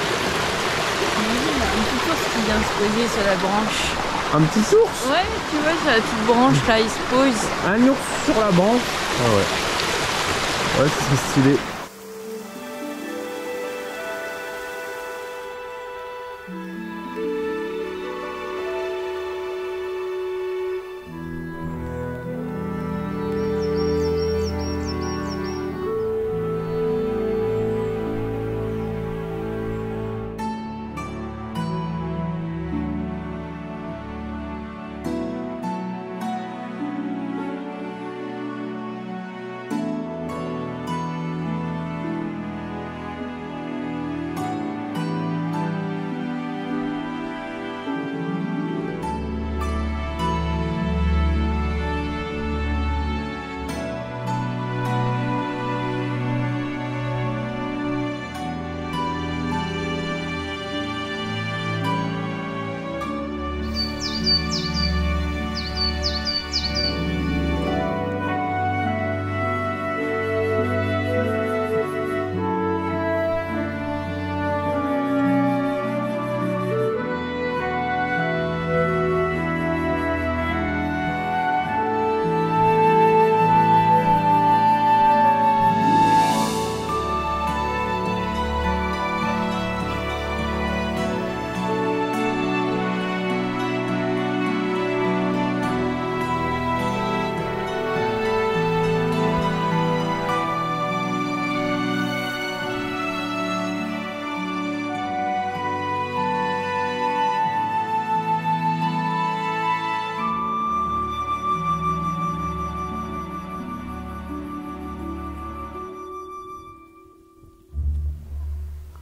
un petit ours qui vient se poser sur la branche. Un petit ours? Ouais, tu vois, sur la petite branche là, il se pose. Un ours sur la branche? Ah ouais. Ouais, c'est stylé.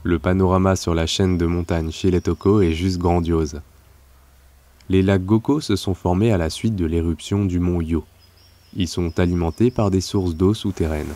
Le panorama sur la chaîne de montagnes Shiretoko est juste grandiose. Les lacs Gokko se sont formés à la suite de l'éruption du mont Yo. Ils sont alimentés par des sources d'eau souterraines.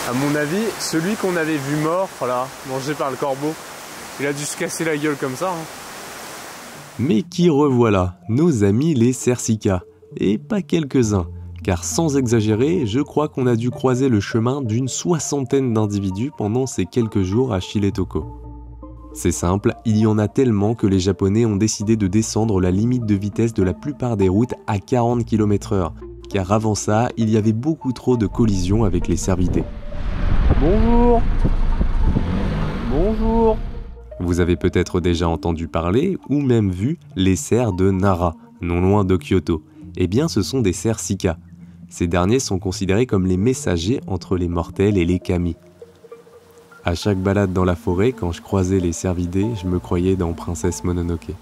À mon avis, celui qu'on avait vu mort, là, mangé par le corbeau, il a dû se casser la gueule comme ça. Hein. Mais qui revoilà, nos amis les Cercica, et pas quelques-uns, car sans exagérer, je crois qu'on a dû croiser le chemin d'une 60aine d'individus pendant ces quelques jours à Shiretoko. C'est simple, il y en a tellement que les Japonais ont décidé de descendre la limite de vitesse de la plupart des routes à 40 km/h, car avant ça, il y avait beaucoup trop de collisions avec les cervidés. Bonjour. Bonjour. Vous avez peut-être déjà entendu parler ou même vu les cerfs de Nara, non loin de Kyoto. Eh bien, ce sont des cerfs sika. Ces derniers sont considérés comme les messagers entre les mortels et les kami. À chaque balade dans la forêt, quand je croisais les cervidés, je me croyais dans Princesse Mononoke.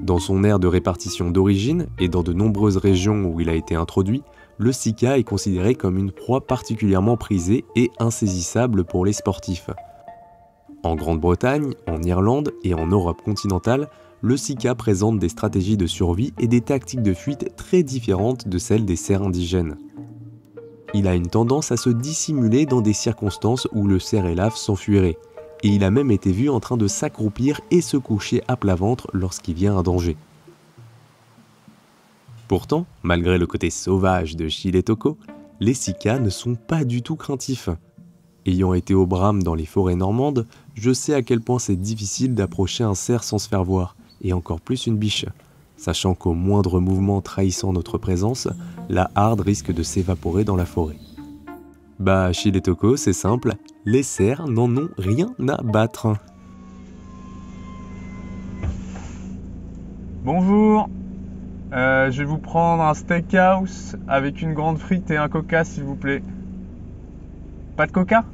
Dans son aire de répartition d'origine et dans de nombreuses régions où il a été introduit, le sika est considéré comme une proie particulièrement prisée et insaisissable pour les sportifs. En Grande-Bretagne, en Irlande et en Europe continentale, le sika présente des stratégies de survie et des tactiques de fuite très différentes de celles des cerfs indigènes. Il a une tendance à se dissimuler dans des circonstances où le cerf élave s'enfuirait. Et il a même été vu en train de s'accroupir et se coucher à plat ventre lorsqu'il vient un danger. Pourtant, malgré le côté sauvage de Shile-toko, les sikas ne sont pas du tout craintifs. Ayant été au brame dans les forêts normandes, je sais à quel point c'est difficile d'approcher un cerf sans se faire voir, et encore plus une biche. Sachant qu'au moindre mouvement trahissant notre présence, la harde risque de s'évaporer dans la forêt. Bah, Shile-toko, c'est simple, les cerfs n'en ont rien à battre. Bonjour, je vais vous prendre un steakhouse avec une grande frite et un coca s'il vous plaît. Pas de coca ?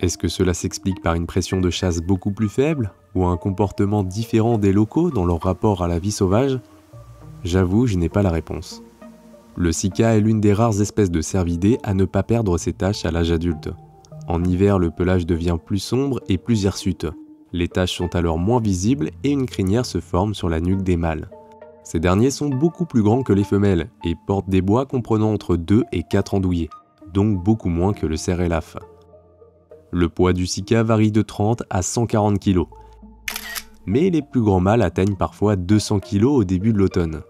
Est-ce que cela s'explique par une pression de chasse beaucoup plus faible ou un comportement différent des locaux dans leur rapport à la vie sauvage ? J'avoue, je n'ai pas la réponse. Le sika est l'une des rares espèces de cervidés à ne pas perdre ses taches à l'âge adulte. En hiver, le pelage devient plus sombre et plus hirsute. Les taches sont alors moins visibles et une crinière se forme sur la nuque des mâles. Ces derniers sont beaucoup plus grands que les femelles et portent des bois comprenant entre 2 et 4 andouillets, donc beaucoup moins que le cerf élaphe. Le poids du sika varie de 30 à 140 kg. Mais les plus grands mâles atteignent parfois 200 kg au début de l'automne.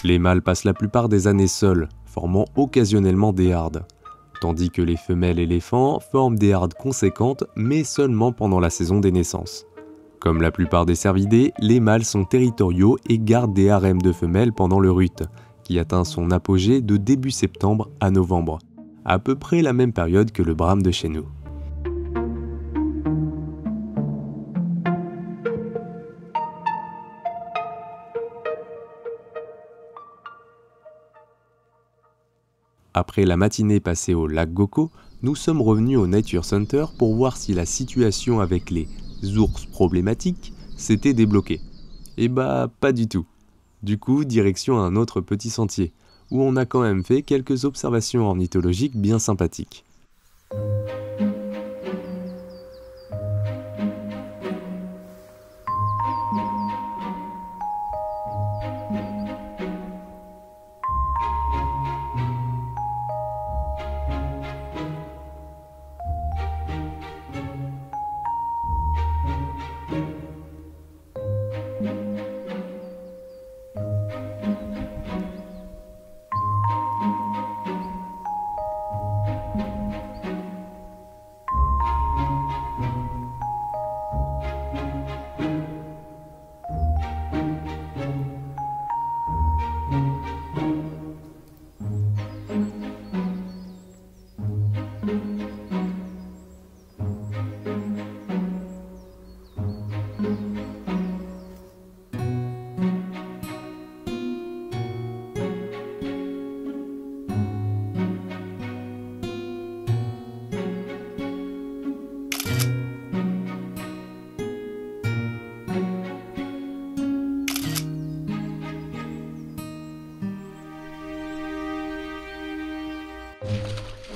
Les mâles passent la plupart des années seuls, formant occasionnellement des hardes, tandis que les femelles éléphants forment des hardes conséquentes, mais seulement pendant la saison des naissances. Comme la plupart des cervidés, les mâles sont territoriaux et gardent des harems de femelles pendant le rut, qui atteint son apogée de début septembre à novembre, à peu près la même période que le brame de chez nous. Après la matinée passée au lac Goko, nous sommes revenus au Nature Center pour voir si la situation avec les ours problématiques s'était débloquée. Et bah, pas du tout. Du coup, direction un autre petit sentier, où on a quand même fait quelques observations ornithologiques bien sympathiques.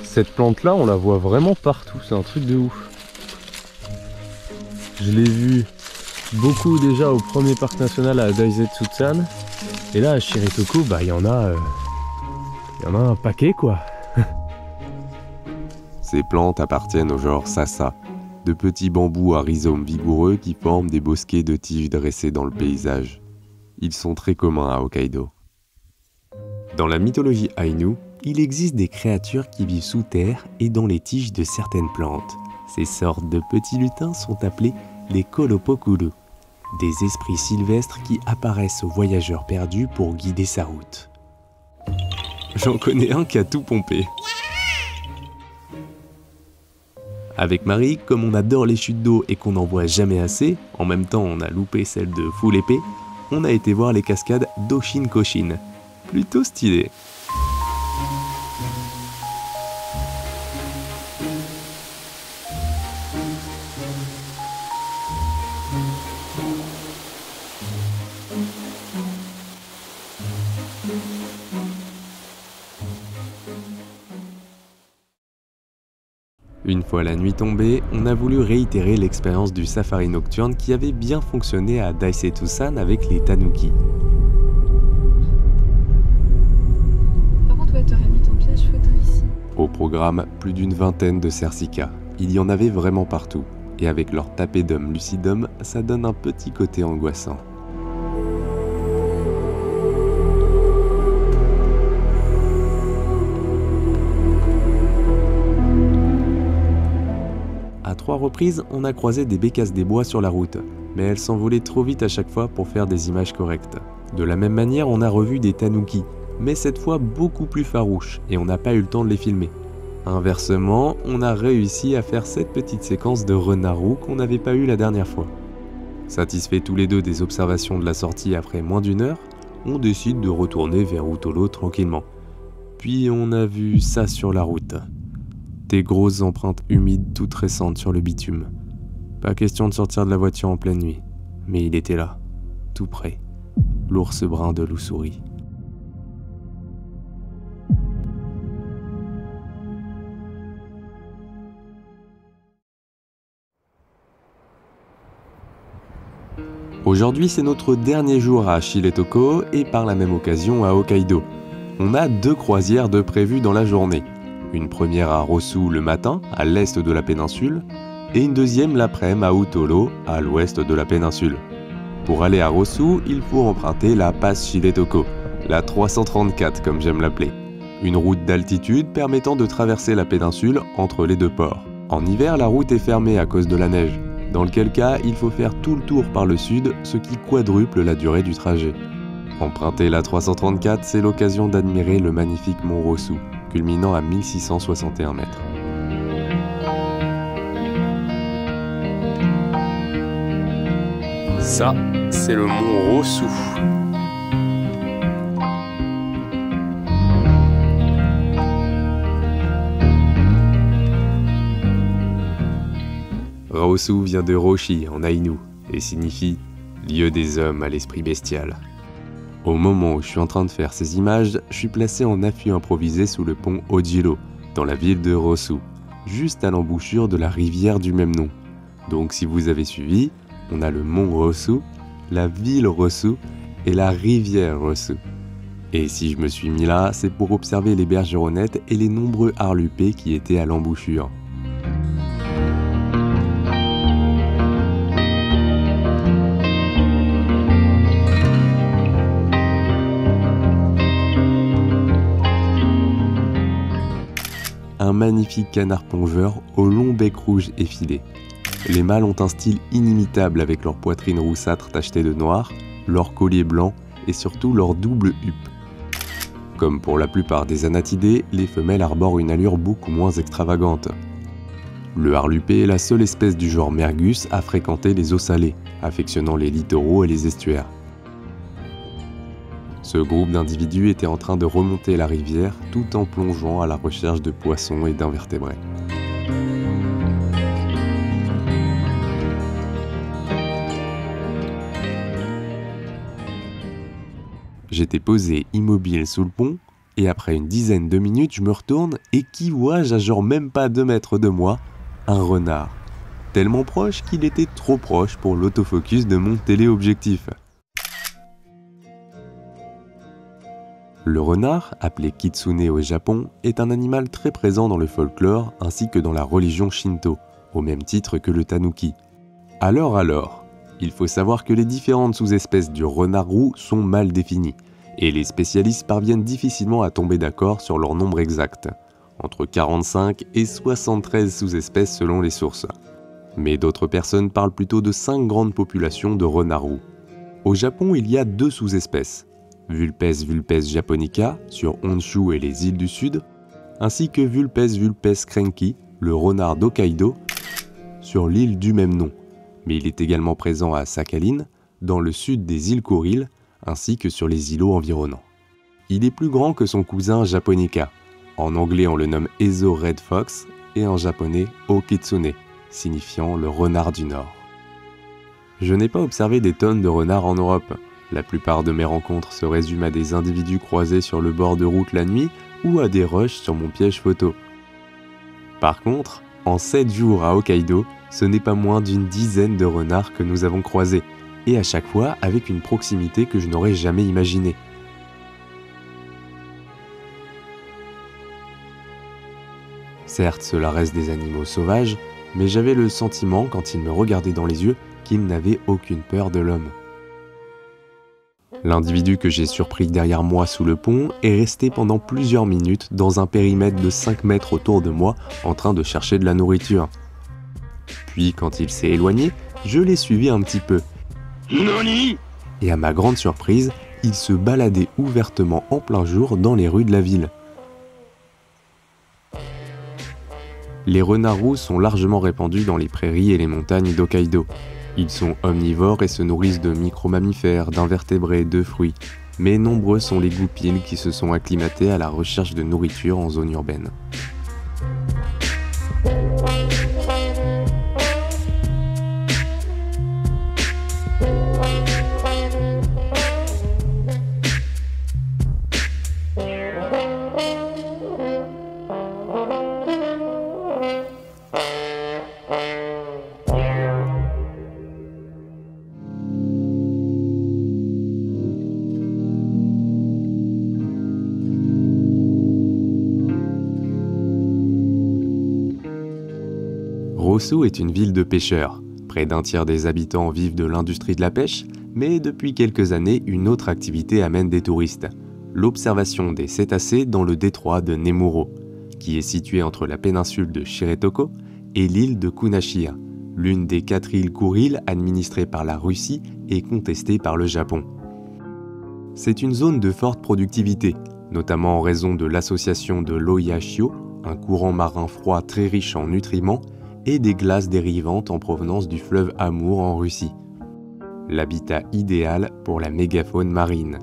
Cette plante-là, on la voit vraiment partout, c'est un truc de ouf. Je l'ai vu beaucoup déjà au premier parc national à Daisetsu-san. Et là, à Shire-toko, bah, il y en a un paquet, quoi. Ces plantes appartiennent au genre Sasa, de petits bambous à rhizomes vigoureux qui forment des bosquets de tiges dressées dans le paysage. Ils sont très communs à Hokkaido. Dans la mythologie Ainu, Il existe des créatures qui vivent sous terre et dans les tiges de certaines plantes. Ces sortes de petits lutins sont appelés les Kolopokulu, des esprits sylvestres qui apparaissent aux voyageurs perdus pour guider sa route. J'en connais un qui a tout pompé. Avec Marie, comme on adore les chutes d'eau et qu'on n'en voit jamais assez, en même temps on a loupé celle de Full Épée, on a été voir les cascades d'Oshin-Koshin. Plutôt stylé. Une fois la nuit tombée, on a voulu réitérer l'expérience du safari nocturne qui avait bien fonctionné à Daisetsu-san avec les tanuki. Par contre, ouais, t'aurais mis ton piège photo ici. Au programme, plus d'une vingtaine de cercicas. Il y en avait vraiment partout. Et avec leur tapedum lucidum, ça donne un petit côté angoissant. À 3 reprises, on a croisé des bécasses des bois sur la route, mais elles s'envolaient trop vite à chaque fois pour faire des images correctes. De la même manière, on a revu des tanuki, mais cette fois beaucoup plus farouches, et on n'a pas eu le temps de les filmer. Inversement, on a réussi à faire cette petite séquence de renard roux qu'on n'avait pas eu la dernière fois. Satisfaits tous les deux des observations de la sortie après moins d'une heure, on décide de retourner vers Utolo tranquillement. Puis on a vu ça sur la route. Des grosses empreintes humides toutes récentes sur le bitume. Pas question de sortir de la voiture en pleine nuit, mais il était là, tout près, l'ours brun de l'Ussuri. Aujourd'hui, c'est notre dernier jour à Shiretoko et par la même occasion à Hokkaido. On a 2 croisières de prévues dans la journée. Une première à Rosu le matin, à l'est de la péninsule, et une deuxième l'après-midi à Utolo, à l'ouest de la péninsule. Pour aller à Rosu, il faut emprunter la passe Shiretoko, la 334 comme j'aime l'appeler. Une route d'altitude permettant de traverser la péninsule entre les 2 ports. En hiver, la route est fermée à cause de la neige, dans lequel cas il faut faire tout le tour par le sud, ce qui quadruple la durée du trajet. Emprunter la 334, c'est l'occasion d'admirer le magnifique mont Rosu, culminant à 1661 mètres. Ça, c'est le mont Rosu. Rosu vient de Roshi en Aïnou et signifie « lieu des hommes à l'esprit bestial ». Au moment où je suis en train de faire ces images, je suis placé en affût improvisé sous le pont Ojiro, dans la ville de Rosu, juste à l'embouchure de la rivière du même nom. Donc si vous avez suivi, on a le mont Rosu, la ville Rosu et la rivière Rosu. Et si je me suis mis là, c'est pour observer les bergeronnettes et les nombreux harlupés qui étaient à l'embouchure. Un magnifique canard plongeur au long bec rouge effilé. Les mâles ont un style inimitable avec leur poitrine roussâtre tachetée de noir, leur collier blanc et surtout leur double huppe. Comme pour la plupart des anatidés, les femelles arborent une allure beaucoup moins extravagante. Le harlupé est la seule espèce du genre Mergus à fréquenter les eaux salées, affectionnant les littoraux et les estuaires. Ce groupe d'individus était en train de remonter la rivière tout en plongeant à la recherche de poissons et d'invertébrés. J'étais posé immobile sous le pont et après une dizaine de minutes, je me retourne et qui vois-je à genre même pas 2 mètres de moi? Un renard. Tellement proche qu'il était trop proche pour l'autofocus de mon téléobjectif. Le renard, appelé kitsune au Japon, est un animal très présent dans le folklore ainsi que dans la religion shinto, au même titre que le tanuki. Alors, il faut savoir que les différentes sous-espèces du renard roux sont mal définies, et les spécialistes parviennent difficilement à tomber d'accord sur leur nombre exact, entre 45 et 73 sous-espèces selon les sources. Mais d'autres personnes parlent plutôt de 5 grandes populations de renards roux. Au Japon, il y a 2 sous-espèces, Vulpes vulpes japonica sur Honshu et les îles du Sud, ainsi que Vulpes vulpes cranky, le renard d'Hokkaido, sur l'île du même nom, mais il est également présent à Sakhalin, dans le sud des îles Kuriles, ainsi que sur les îlots environnants. Il est plus grand que son cousin japonica. En anglais, on le nomme Ezo Red Fox et en japonais Okitsune, signifiant le renard du Nord. Je n'ai pas observé des tonnes de renards en Europe. La plupart de mes rencontres se résument à des individus croisés sur le bord de route la nuit ou à des rushs sur mon piège photo. Par contre, en 7 jours à Hokkaido, ce n'est pas moins d'une dizaine de renards que nous avons croisés, et à chaque fois avec une proximité que je n'aurais jamais imaginée. Certes, cela reste des animaux sauvages, mais j'avais le sentiment, quand ils me regardaient dans les yeux, qu'ils n'avaient aucune peur de l'homme. L'individu que j'ai surpris derrière moi sous le pont est resté pendant plusieurs minutes dans un périmètre de 5 mètres autour de moi en train de chercher de la nourriture. Puis quand il s'est éloigné, je l'ai suivi un petit peu. Nani ? Et à ma grande surprise, il se baladait ouvertement en plein jour dans les rues de la ville. Les renards roux sont largement répandus dans les prairies et les montagnes d'Hokkaido. Ils sont omnivores et se nourrissent de micro-mammifères, d'invertébrés, de fruits. Mais nombreux sont les goupils qui se sont acclimatés à la recherche de nourriture en zone urbaine. Rosso est une ville de pêcheurs. Près d'un tiers des habitants vivent de l'industrie de la pêche, mais depuis quelques années, une autre activité amène des touristes. L'observation des cétacés dans le détroit de Nemuro, qui est situé entre la péninsule de Shiretoko et l'île de Kunashia, l'une des 4 îles Kuriles administrées par la Russie et contestée par le Japon. C'est une zone de forte productivité, notamment en raison de l'association de l'Oyashio, un courant marin froid très riche en nutriments, et des glaces dérivantes en provenance du fleuve Amour en Russie. L'habitat idéal pour la mégafaune marine.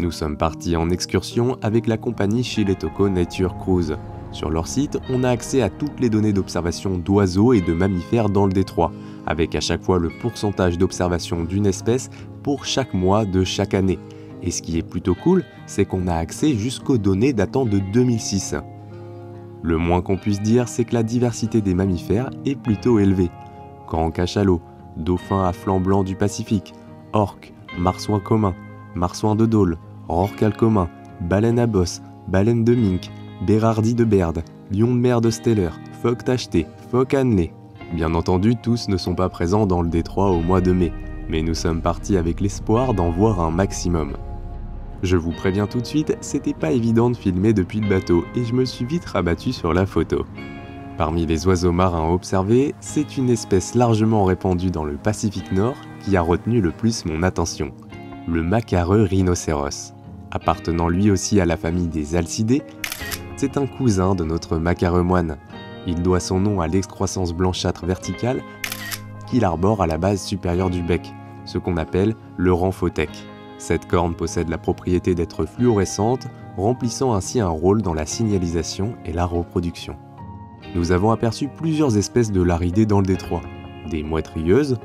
Nous sommes partis en excursion avec la compagnie Shiretoko Nature Cruise. Sur leur site, on a accès à toutes les données d'observation d'oiseaux et de mammifères dans le détroit, avec à chaque fois le pourcentage d'observation d'une espèce pour chaque mois de chaque année. Et ce qui est plutôt cool, c'est qu'on a accès jusqu'aux données datant de 2006. Le moins qu'on puisse dire, c'est que la diversité des mammifères est plutôt élevée. Grand cachalot, dauphin à flanc blanc du Pacifique, orque, marsouin commun, marsouin de Dole, rorqual commun, baleine à bosse, baleine de mink, bérardie de Baird, lion de mer de Steller, phoque tacheté, phoque annelé. Bien entendu, tous ne sont pas présents dans le détroit au mois de mai, mais nous sommes partis avec l'espoir d'en voir un maximum. Je vous préviens tout de suite, c'était pas évident de filmer depuis le bateau et je me suis vite rabattu sur la photo. Parmi les oiseaux marins observés, c'est une espèce largement répandue dans le Pacifique Nord qui a retenu le plus mon attention, le macareux rhinocéros. Appartenant lui aussi à la famille des alcidés, c'est un cousin de notre macareux moine. Il doit son nom à l'excroissance blanchâtre verticale qu'il arbore à la base supérieure du bec, ce qu'on appelle le rang photèque. Cette corne possède la propriété d'être fluorescente, remplissant ainsi un rôle dans la signalisation et la reproduction. Nous avons aperçu plusieurs espèces de laridés dans le détroit, des mouettes rieuses,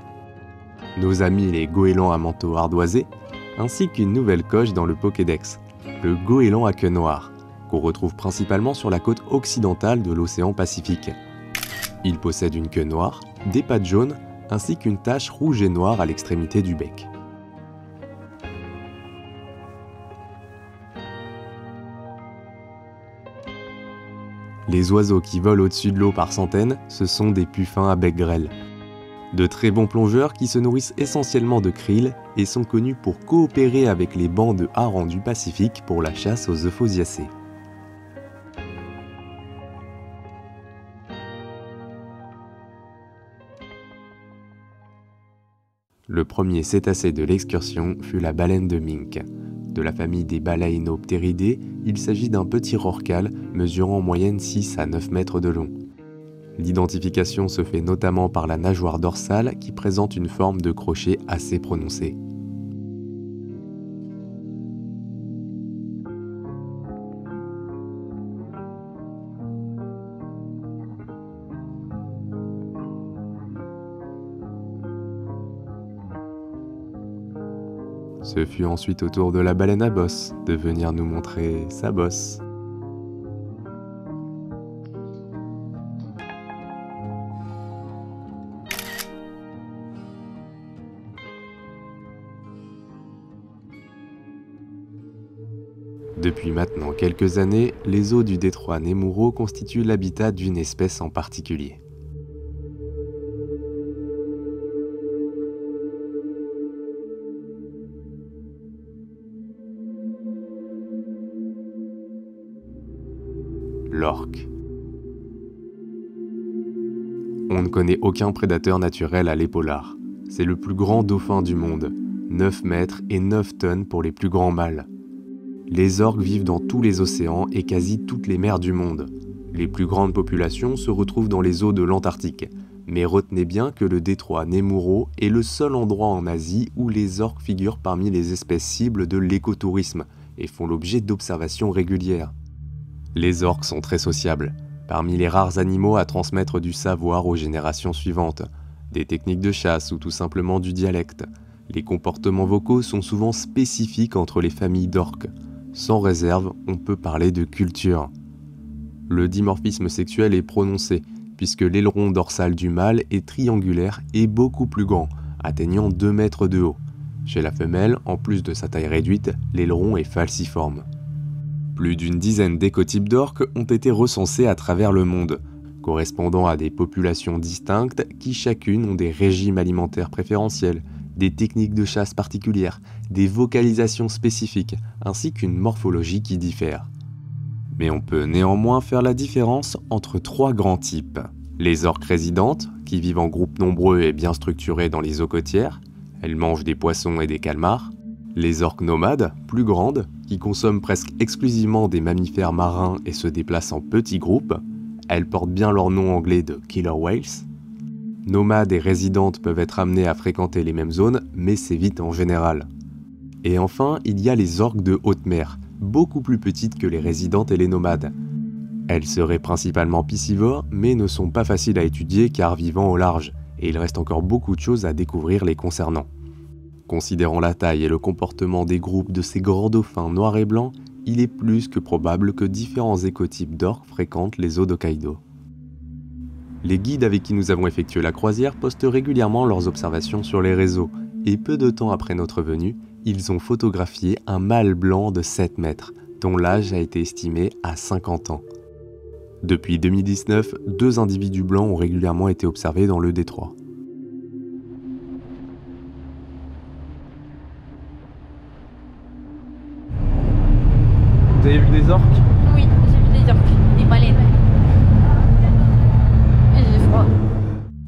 nos amis les goélands à manteau ardoisé, ainsi qu'une nouvelle coche dans le Pokédex, le goéland à queue noire, qu'on retrouve principalement sur la côte occidentale de l'océan Pacifique. Il possède une queue noire, des pattes jaunes, ainsi qu'une tache rouge et noire à l'extrémité du bec. Les oiseaux qui volent au-dessus de l'eau par centaines, ce sont des puffins à bec grêle. De très bons plongeurs qui se nourrissent essentiellement de krill et sont connus pour coopérer avec les bancs de harengs du Pacifique pour la chasse aux euphausiacées. Le premier cétacé de l'excursion fut la baleine de Mink. De la famille des Balaenopteridae, il s'agit d'un petit rorqual mesurant en moyenne 6 à 9 mètres de long. L'identification se fait notamment par la nageoire dorsale qui présente une forme de crochet assez prononcée. Ce fut ensuite au tour de la baleine à bosse de venir nous montrer sa bosse. Depuis maintenant quelques années, les eaux du détroit Nemuro constituent l'habitat d'une espèce en particulier. L'orque. On ne connaît aucun prédateur naturel à l'épaulard. C'est le plus grand dauphin du monde, 9 mètres et 9 tonnes pour les plus grands mâles. Les orques vivent dans tous les océans et quasi toutes les mers du monde. Les plus grandes populations se retrouvent dans les eaux de l'Antarctique. Mais retenez bien que le détroit Nemuro est le seul endroit en Asie où les orques figurent parmi les espèces cibles de l'écotourisme et font l'objet d'observations régulières. Les orques sont très sociables, parmi les rares animaux à transmettre du savoir aux générations suivantes, des techniques de chasse ou tout simplement du dialecte. Les comportements vocaux sont souvent spécifiques entre les familles d'orques. Sans réserve, on peut parler de culture. Le dimorphisme sexuel est prononcé, puisque l'aileron dorsal du mâle est triangulaire et beaucoup plus grand, atteignant 2 mètres de haut. Chez la femelle, en plus de sa taille réduite, l'aileron est falciforme. Plus d'une dizaine d'écotypes d'orques ont été recensés à travers le monde, correspondant à des populations distinctes qui chacune ont des régimes alimentaires préférentiels, des techniques de chasse particulières, des vocalisations spécifiques, ainsi qu'une morphologie qui diffère. Mais on peut néanmoins faire la différence entre 3 grands types. Les orques résidentes, qui vivent en groupes nombreux et bien structurés dans les eaux côtières, elles mangent des poissons et des calmars. Les orques nomades, plus grandes, qui consomment presque exclusivement des mammifères marins et se déplacent en petits groupes. Elles portent bien leur nom anglais de killer whales. Nomades et résidentes peuvent être amenées à fréquenter les mêmes zones, mais c'est vite en général. Et enfin, il y a les orques de haute mer, beaucoup plus petites que les résidentes et les nomades. Elles seraient principalement piscivores, mais ne sont pas faciles à étudier car vivant au large, et il reste encore beaucoup de choses à découvrir les concernant. Considérant la taille et le comportement des groupes de ces grands dauphins noirs et blancs, il est plus que probable que différents écotypes d'orques fréquentent les eaux d'Hokkaido. Les guides avec qui nous avons effectué la croisière postent régulièrement leurs observations sur les réseaux, et peu de temps après notre venue, ils ont photographié un mâle blanc de 7 mètres, dont l'âge a été estimé à 50 ans. Depuis 2019, 2 individus blancs ont régulièrement été observés dans le détroit. Vous avez vu des orques? Oui, j'ai vu des orques, des baleines. J'ai froid.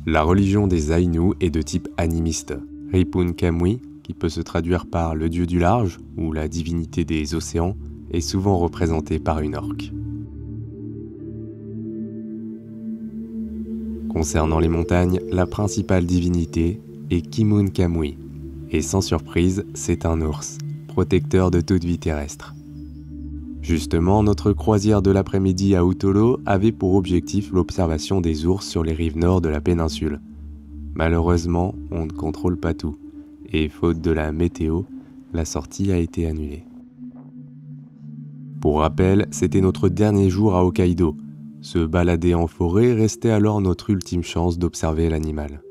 La religion des Aïnous est de type animiste. Ripun Kamui, qui peut se traduire par le dieu du large ou la divinité des océans, est souvent représenté par une orque. Concernant les montagnes, la principale divinité est Kimun Kamui, et sans surprise, c'est un ours, protecteur de toute vie terrestre. Justement, notre croisière de l'après-midi à Utolo avait pour objectif l'observation des ours sur les rives nord de la péninsule. Malheureusement, on ne contrôle pas tout, et faute de la météo, la sortie a été annulée. Pour rappel, c'était notre dernier jour à Hokkaido. Se balader en forêt restait alors notre ultime chance d'observer l'animal.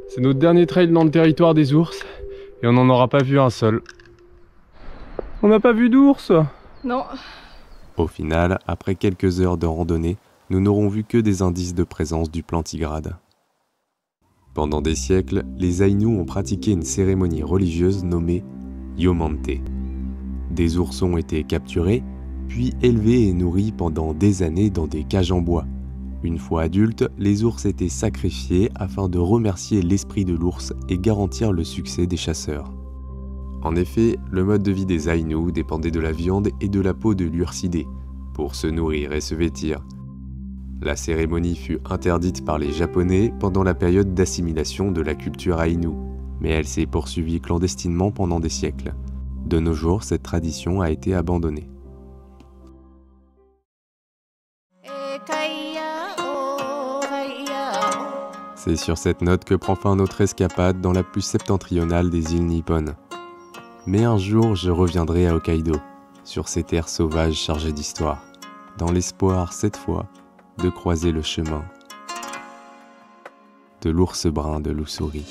C'est notre dernier trail dans le territoire des ours, et on n'en aura pas vu un seul. On n'a pas vu d'ours! Non. Au final, après quelques heures de randonnée, nous n'aurons vu que des indices de présence du plantigrade. Pendant des siècles, les Aïnous ont pratiqué une cérémonie religieuse nommée Yomante. Des ours ont été capturés, puis élevés et nourris pendant des années dans des cages en bois. Une fois adultes, les ours étaient sacrifiés afin de remercier l'esprit de l'ours et garantir le succès des chasseurs. En effet, le mode de vie des Aïnous dépendait de la viande et de la peau de l'ursidé, pour se nourrir et se vêtir. La cérémonie fut interdite par les Japonais pendant la période d'assimilation de la culture Aïnou, mais elle s'est poursuivie clandestinement pendant des siècles. De nos jours, cette tradition a été abandonnée. C'est sur cette note que prend fin notre escapade dans la plus septentrionale des îles nippones. Mais un jour, je reviendrai à Hokkaido, sur ces terres sauvages chargées d'histoire, dans l'espoir, cette fois, de croiser le chemin de l'ours brun de l'Ussuri.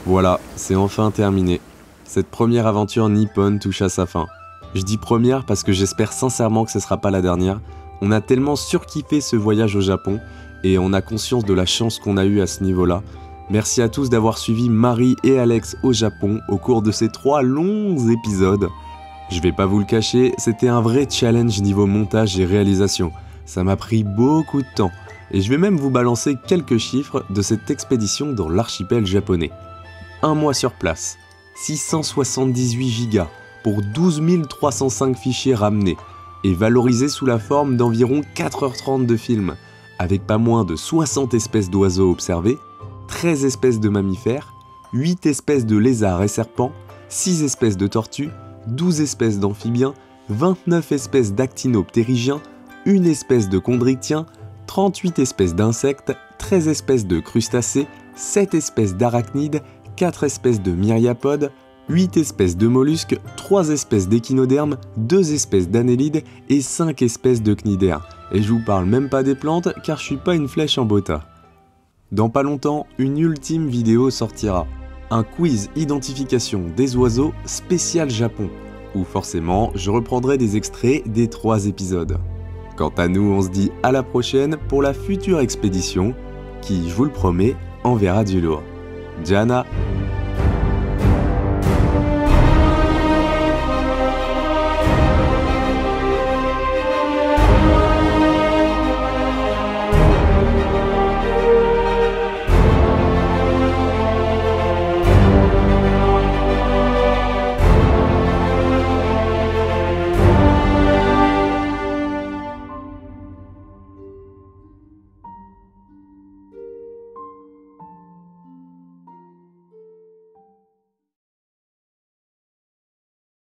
Voilà, c'est enfin terminé. Cette première aventure nippone touche à sa fin. Je dis première parce que j'espère sincèrement que ce sera pas la dernière. On a tellement surkiffé ce voyage au Japon et on a conscience de la chance qu'on a eue à ce niveau-là. Merci à tous d'avoir suivi Marie et Alex au Japon au cours de ces 3 longs épisodes. Je vais pas vous le cacher, c'était un vrai challenge niveau montage et réalisation. Ça m'a pris beaucoup de temps et je vais même vous balancer quelques chiffres de cette expédition dans l'archipel japonais. 1 mois sur place, 678 gigas pour 12 305 fichiers ramenés et valorisés sous la forme d'environ 4h30 de film, avec pas moins de 60 espèces d'oiseaux observés, 13 espèces de mammifères, 8 espèces de lézards et serpents, 6 espèces de tortues, 12 espèces d'amphibiens, 29 espèces d'actinoptérygiens, 1 espèce de chondrichtien, 38 espèces d'insectes, 13 espèces de crustacés, 7 espèces d'arachnides, 4 espèces de myriapodes, 8 espèces de mollusques, 3 espèces d'échinodermes, 2 espèces d'annélides et 5 espèces de cnidaires. Et je vous parle même pas des plantes car je suis pas une flèche en bota. Dans pas longtemps, une ultime vidéo sortira. Un quiz identification des oiseaux spécial Japon, où forcément je reprendrai des extraits des 3 épisodes. Quant à nous, on se dit à la prochaine pour la future expédition qui, je vous le promets, enverra du lourd. Jana!